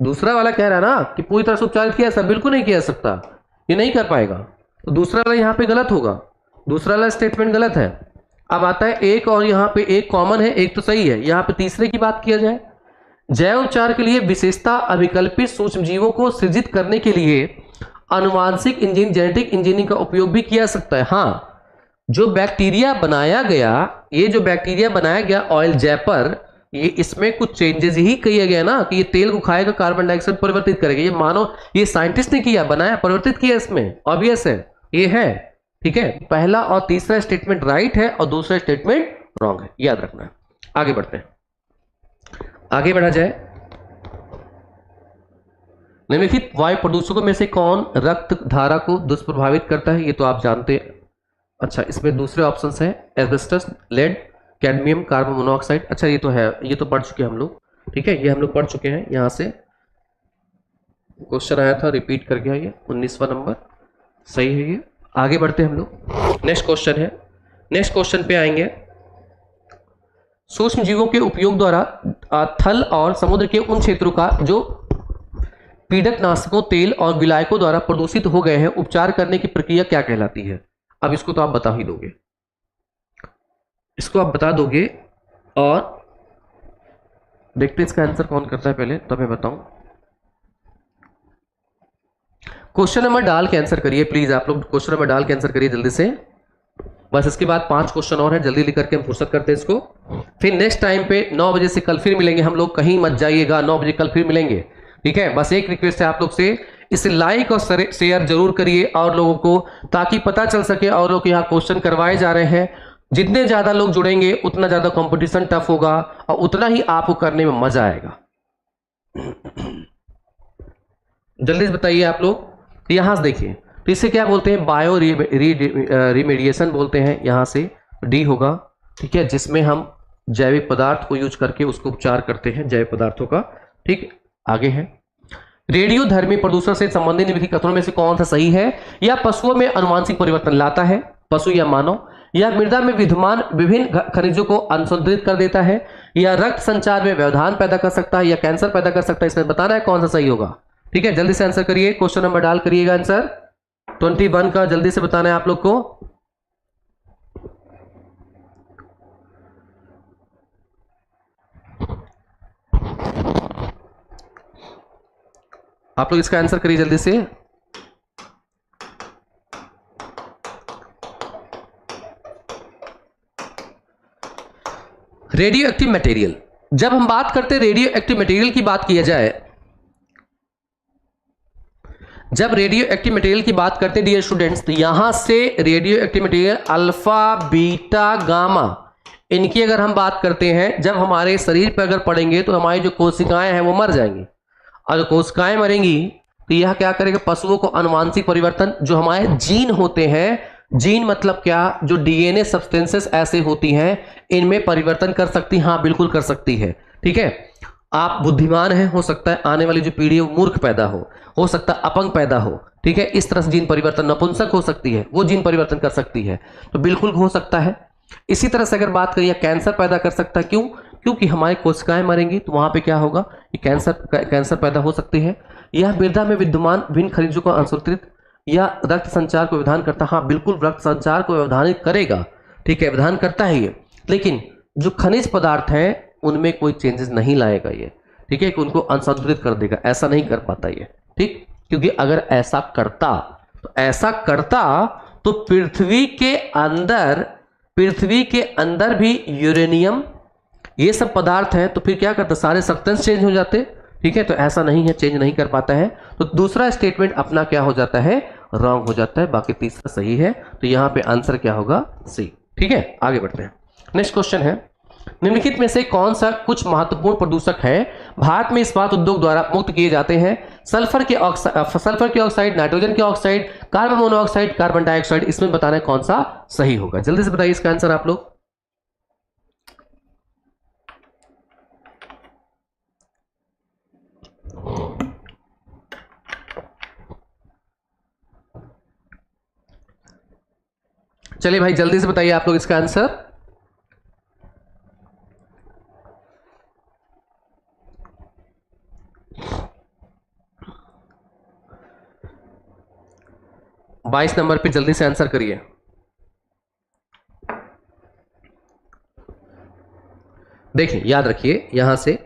Speaker 1: दूसरा वाला कह रहा है ना कि पूरी तरह से उपचार किया सब, बिल्कुल नहीं किया सकता, ये नहीं कर पाएगा, तो दूसरा वाला यहां पे गलत होगा, दूसरा वाला स्टेटमेंट गलत है। अब आता है एक, और यहां पे एक कॉमन है, एक तो सही है। यहां पे तीसरे की बात किया जाए, जैव उपचार के लिए विशेषता अभिकल्पित सूक्ष्म जीवों को सृजित करने के लिए अनुवांशिक इंजीनियरिंग जेनेटिक इंजीनियरिंग का उपयोग भी किया सकता है। हाँ, जो बैक्टीरिया बनाया गया, ये जो बैक्टीरिया बनाया गया ऑयल जैपर, ये इसमें कुछ चेंजेस ही किया गया ना कि ये तेल को खाएगा, कार्बन डाइऑक्साइड परिवर्तित करेगा। ये मानो ये साइंटिस्ट ने किया, बनाया, परिवर्तित किया, इसमें ऑब्वियस है, ये है, ठीक है। पहला और तीसरा स्टेटमेंट राइट है और दूसरा स्टेटमेंट रॉन्ग है, याद रखना है। आगे बढ़ते हैं, आगे बढ़ा जाए। निम्नलिखित वायु प्रदूषकों में से कौन रक्त धारा को दुष्प्रभावित करता है? ये तो आप जानते हैं। अच्छा, इसमें दूसरे ऑप्शंस हैं asbestos, lead, cadmium, carbon monoxide. अच्छा ये तो है, ये तो पढ़ चुके हैं हम लोग, ठीक है, ये हम लोग पढ़ चुके हैं। यहां से क्वेश्चन आया था, रिपीट कर गया, ये 19वां नंबर सही है ये। आगे बढ़ते हैं हम लोग, नेक्स्ट क्वेश्चन है, नेक्स्ट क्वेश्चन पे आएंगे। सूक्ष्म जीवों के उपयोग द्वारा थल और समुद्र के उन क्षेत्रों का जो पीड़क नाशकों, तेल और विलायकों द्वारा प्रदूषित हो गए हैं, उपचार करने की प्रक्रिया क्या कहलाती है? अब इसको तो आप बता ही दोगे, इसको आप बता दोगे, और देखते इसका आंसर कौन करता है पहले, तब मैं बताऊं। क्वेश्चन नंबर डाल के आंसर करिए प्लीज, आप लोग क्वेश्चन नंबर डाल के आंसर करिए जल्दी से। बस इसके बाद 5 क्वेश्चन और हैं, जल्दी लिख करके हम फुर्सत करते हैं इसको। फिर नेक्स्ट टाइम पे 9 बजे से कल फिर मिलेंगे हम लोग, कहीं मत जाइएगा, 9 बजे कल फिर मिलेंगे, ठीक है। बस एक रिक्वेस्ट है आप लोग से, इसे लाइक और शेयर जरूर करिए और लोगों को, ताकि पता चल सके और लोग यहाँ क्वेश्चन करवाए जा रहे हैं। जितने ज्यादा लोग जुड़ेंगे उतना ज्यादा कंपटीशन टफ होगा और उतना ही आपको करने में मजा आएगा। जल्दी से बताइए आप लोग। तो यहां से देखिए, तो इसे क्या बोलते हैं, बायो रिमेडिएशन बोलते हैं, यहां से डी होगा, ठीक है, जिसमें हम जैविक पदार्थ को यूज करके उसको उपचार करते हैं, जैविक पदार्थों का, ठीक। आगे है, रेडियोधर्मी प्रदूषण से संबंधित निम्नलिखित कथनों में से कौन सा सही है? या पशुओं में अनुवांशिक परिवर्तन लाता है, पशु या मानव, या मृदा में विद्यमान विभिन्न खनिजों को अनुसंधानित कर देता है, या रक्त संचार में व्यवधान पैदा कर सकता है, या कैंसर पैदा कर सकता है? इसमें बताना है कौन सा सही होगा, ठीक है। जल्दी से आंसर करिए, क्वेश्चन नंबर डाल करिएगा आंसर 21 का, जल्दी से बताना है आप लोग को। आप लोग इसका आंसर करिए जल्दी से। रेडियो एक्टिव मटेरियल, जब हम बात करते हैं रेडियो एक्टिव मटेरियल की बात किया जाए, जब रेडियो एक्टिव मटेरियल की बात करते हैं डियर स्टूडेंट्स, तो यहां से radio active material alpha beta gamma, इनकी अगर हम बात करते हैं, जब हमारे शरीर पर अगर पड़ेंगे तो हमारी जो कोशिकाएं हैं वो मर जाएंगी, और जो कोशिकाएं मरेंगी तो यह क्या करेगा, पशुओं को अनुवांशिक परिवर्तन, जो हमारे जीन होते हैं, जीन मतलब क्या, जो डीएनए सब्सटेंसेस ऐसे होती हैं इनमें परिवर्तन कर सकती, हाँ बिल्कुल कर सकती है। ठीक है, आप बुद्धिमान हैं, हो सकता है आने वाली जो पीढ़ी है वो मूर्ख पैदा हो सकता है अपंग पैदा हो। ठीक है, इस तरह से जीन परिवर्तन, नपुंसक हो सकती है, वो जीन परिवर्तन कर सकती है, तो बिल्कुल हो सकता है। इसी तरह से अगर बात करिए, कैंसर पैदा कर सकता है, क्यों, क्योंकि हमारी कोशिकाएं मरेंगी तो वहां पे क्या होगा, कि कैंसर पैदा हो सकती है। यह मृदा में विद्यमान भिन्न खनिजों को अनुसूत्रित या रक्त संचार को व्यवधान करता, हाँ बिल्कुल रक्त संचार को व्यवधानित करेगा। ठीक है, व्यवधान करता है ये, लेकिन जो खनिज पदार्थ हैं उनमें कोई चेंजेस नहीं लाएगा ये। ठीक है, कि उनको अनुसंतुलित कर देगा, ऐसा नहीं कर पाता ये। ठीक, क्योंकि अगर ऐसा करता तो पृथ्वी के अंदर भी यूरेनियम ये सब पदार्थ हैं, तो फिर क्या करता, सारे सब्सटेंस चेंज हो जाते। ठीक है, तो ऐसा नहीं है, चेंज नहीं कर पाता है, तो दूसरा स्टेटमेंट अपना क्या हो जाता है, रॉन्ग हो जाता है, बाकी तीसरा सही है। तो यहां पे आंसर क्या होगा, सी। ठीक है, आगे बढ़ते हैं। नेक्स्ट क्वेश्चन है, निम्नलिखित में से कौन सा कुछ महत्वपूर्ण प्रदूषक है भारत में इस्पात उद्योग द्वारा मुक्त किए जाते हैं? सल्फर के ऑक्साइड, नाइट्रोजन के oxide, carbon monoxide, carbon dioxide, इसमें बताना है कौन सा सही होगा। जल्दी से बताइए इसका आंसर आप लोग। चलिए भाई जल्दी से बताइए आप लोग इसका आंसर। बाईस नंबर पे जल्दी से आंसर करिए। देखिए याद रखिए, यहां से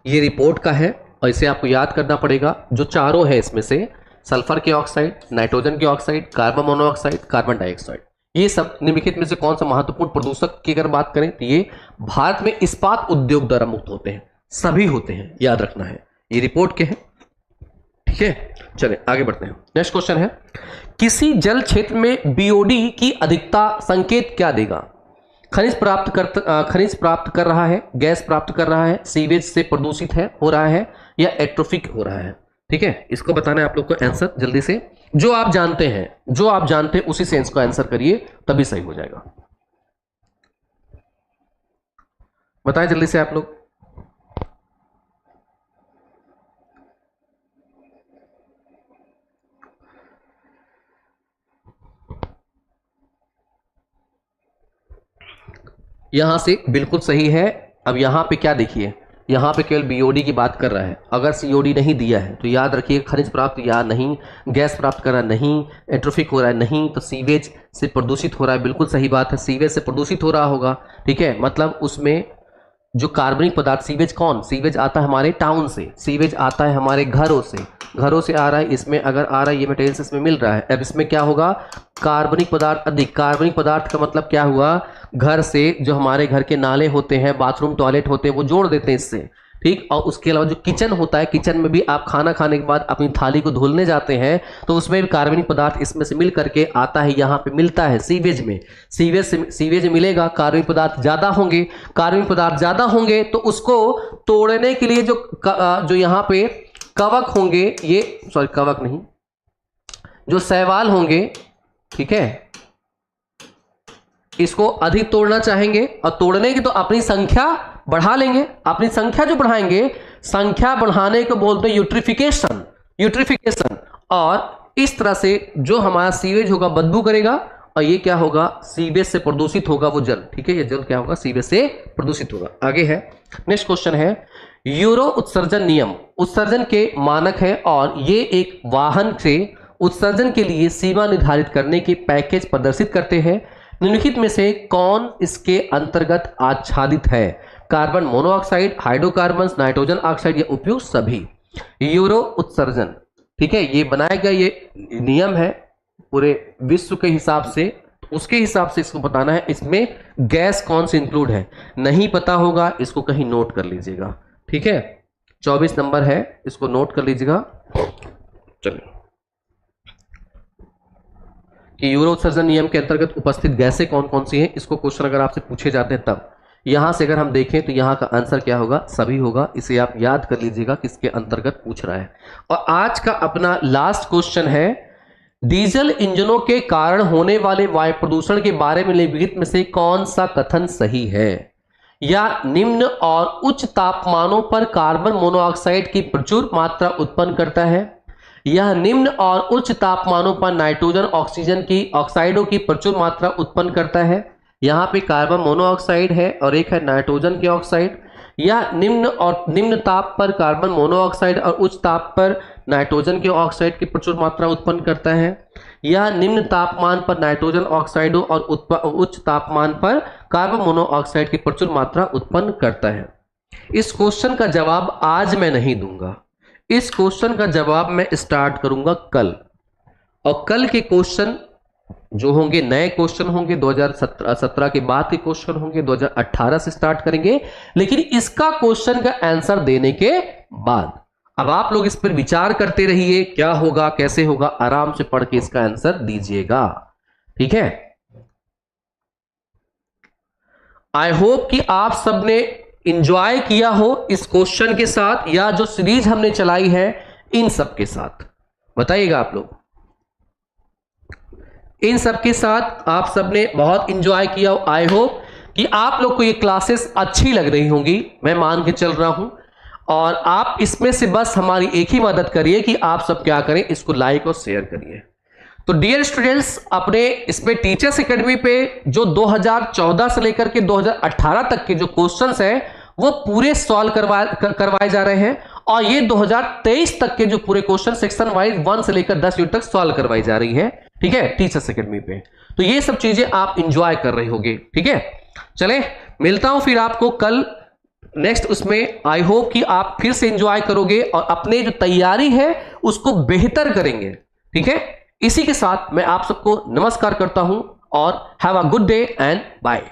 Speaker 1: ये रिपोर्ट का है और इसे आपको याद करना पड़ेगा। जो चारों है इसमें से सल्फर के ऑक्साइड, नाइट्रोजन के oxide, carbon monoxide, carbon dioxide, ये सब निम्नलिखित में से कौन सा महत्वपूर्ण प्रदूषक की अगर बात करें तो ये भारत में इस्पात उद्योग द्वारा मुक्त होते हैं, सभी होते हैं, याद रखना है, ये रिपोर्ट के हैं। ठीक है, चले आगे बढ़ते हैं। नेक्स्ट क्वेश्चन है, किसी जल क्षेत्र में बीओडी की अधिकता संकेत क्या देगा? खनिज प्राप्त कर रहा है, गैस प्राप्त कर रहा है, सीवेज से प्रदूषित हो रहा है, या एट्रोफिक हो रहा है। ठीक है, इसको बताना है आप लोग को आंसर जल्दी से। जो आप जानते हैं उसी से इसको आंसर करिए, तभी सही हो जाएगा। बताएं जल्दी से आप लोग। यहां से बिल्कुल सही है। अब यहां पे क्या देखिए, यहां पे केवल बीओडी की बात कर रहा है। अगर सीओडी नहीं दिया है तो याद रखिए खनिज प्राप्त या नहीं, गैस प्राप्त कर रहा है नहीं, एट्रोफिक हो रहा है नहीं, तो सीवेज से प्रदूषित हो रहा है, बिल्कुल सही बात है, सीवेज से प्रदूषित हो रहा होगा। ठीक है, मतलब उसमें जो कार्बनिक पदार्थ, सीवेज आता है हमारे टाउन से, सीवेज आता है हमारे घरों से आ रहा है, इसमें अगर आ रहा है ये मटेरियल इसमें मिल रहा है। अब इसमें क्या होगा, कार्बनिक पदार्थ अधिक। कार्बनिक पदार्थ का मतलब क्या हुआ, घर से जो हमारे घर के नाले होते हैं, बाथरूम टॉयलेट होते हैं, वो जोड़ देते हैं इससे। ठीक, और उसके अलावा जो किचन होता है, किचन में भी आप खाना खाने के बाद अपनी थाली को धुलने जाते हैं तो उसमें भी कार्बनिक पदार्थ इसमें से मिल करके आता है, यहाँ पे मिलता है सीवेज में। सीवेज मिलेगा, कार्बनिक पदार्थ ज़्यादा होंगे, कार्बनिक पदार्थ ज़्यादा होंगे तो उसको तोड़ने के लिए जो यहाँ पे कवक होंगे, ये सॉरी कवक नहीं, जो शैवाल होंगे, ठीक है, इसको अधिक तोड़ना चाहेंगे और तोड़ने की तो अपनी संख्या बढ़ा लेंगे। अपनी संख्या जो बढ़ाएंगे, संख्या बढ़ाने को बोलते हैं यूट्रिफिकेशन। और इस तरह से जो हमारा सीवेज होगा बदबू करेगा और ये क्या होगा, सीवेज से प्रदूषित होगा वो जल। ठीक है, ये जल क्या होगा, सीवेज से प्रदूषित होगा। आगे है, नेक्स्ट क्वेश्चन है, यूरो उत्सर्जन नियम उत्सर्जन के मानक है और ये एक वाहन से उत्सर्जन के लिए सीमा निर्धारित करने के पैकेज प्रदर्शित करते हैं। निम्नलिखित में से कौन इसके अंतर्गत आच्छादित है? Carbon monoxide, hydrocarbon, nitrogen oxide या उपयुक्त सभी। यूरो उत्सर्जन, ठीक है, ये बनाया गया ये नियम है पूरे विश्व के हिसाब से, उसके हिसाब से इसको बताना है इसमें गैस कौन सी इंक्लूड है। नहीं पता होगा इसको कहीं नोट कर लीजिएगा, ठीक है। 24 नंबर है, इसको नोट कर लीजिएगा। चलिए, कि यूरो उत्सर्जन नियम के अंतर्गत उपस्थित गैसें कौन कौन सी हैं, इसको क्वेश्चन अगर आपसे पूछे जाते हैं तब यहां से अगर हम देखें तो यहां का आंसर क्या होगा, सभी होगा। इसे आप याद कर लीजिएगा किसके अंतर्गत पूछ रहा है। और आज का अपना लास्ट क्वेश्चन है, डीजल इंजनों के कारण होने वाले वायु प्रदूषण के बारे में निम्नलिखित में से कौन सा कथन सही है। या निम्न और उच्च तापमानों पर कार्बन मोनोऑक्साइड की प्रचुर मात्रा उत्पन्न करता है। यह निम्न और उच्च तापमानों पर नाइट्रोजन ऑक्सीजन की ऑक्साइडों की प्रचुर मात्रा उत्पन्न करता है। यहाँ पे कार्बन मोनोऑक्साइड है और एक है नाइट्रोजन के ऑक्साइड। या निम्न ताप पर कार्बन मोनोऑक्साइड और उच्च ताप पर नाइट्रोजन के ऑक्साइड की प्रचुर मात्रा उत्पन्न करता है। यह निम्न तापमान पर नाइट्रोजन ऑक्साइडों और उच्च तापमान पर कार्बन मोनोऑक्साइड की प्रचुर मात्रा उत्पन्न करता है। इस क्वेश्चन का जवाब आज मैं नहीं दूंगा, इस क्वेश्चन का जवाब मैं स्टार्ट करूंगा कल। और कल के क्वेश्चन जो होंगे नए क्वेश्चन होंगे, 2017 के बाद के क्वेश्चन होंगे, 2018 से स्टार्ट करेंगे, लेकिन इसका क्वेश्चन का आंसर देने के बाद। अब आप लोग इस पर विचार करते रहिए, क्या होगा कैसे होगा, आराम से पढ़ के इसका आंसर दीजिएगा, ठीक है। आई होप कि आप सबने इंजॉय किया हो इस क्वेश्चन के साथ, या जो सीरीज हमने चलाई है इन सब के साथ। बताइएगा आप लोग, इन सब के साथ आप सबने बहुत इंजॉय किया। आई होप कि आप लोग को ये क्लासेस अच्छी लग रही होंगी, मैं मान के चल रहा हूं। और आप इसमें से बस हमारी एक ही मदद करिए कि आप सब क्या करें, इसको लाइक और शेयर करिए। तो डियर स्टूडेंट्स, अपने इसमें टीचर्स एकेडमी पे जो 2014 से लेकर के 2018 तक के जो क्वेश्चंस हैं वो पूरे सॉल्व करवाए जा रहे हैं। और ये 2023 तक के जो पूरे क्वेश्चन सेक्शन वाइज 1 से लेकर 10 यूनिट तक सॉल्व करवाई जा रही है, ठीक है, टीचर्स एकेडमी पे। तो ये सब चीजें आप इंजॉय कर रहे होंगे, ठीक है। चले, मिलता हूं फिर आपको कल नेक्स्ट उसमें। आई होप कि आप फिर से इंजॉय करोगे और अपने जो तैयारी है उसको बेहतर करेंगे, ठीक है। इसी के साथ मैं आप सबको नमस्कार करता हूं और have a good day and bye.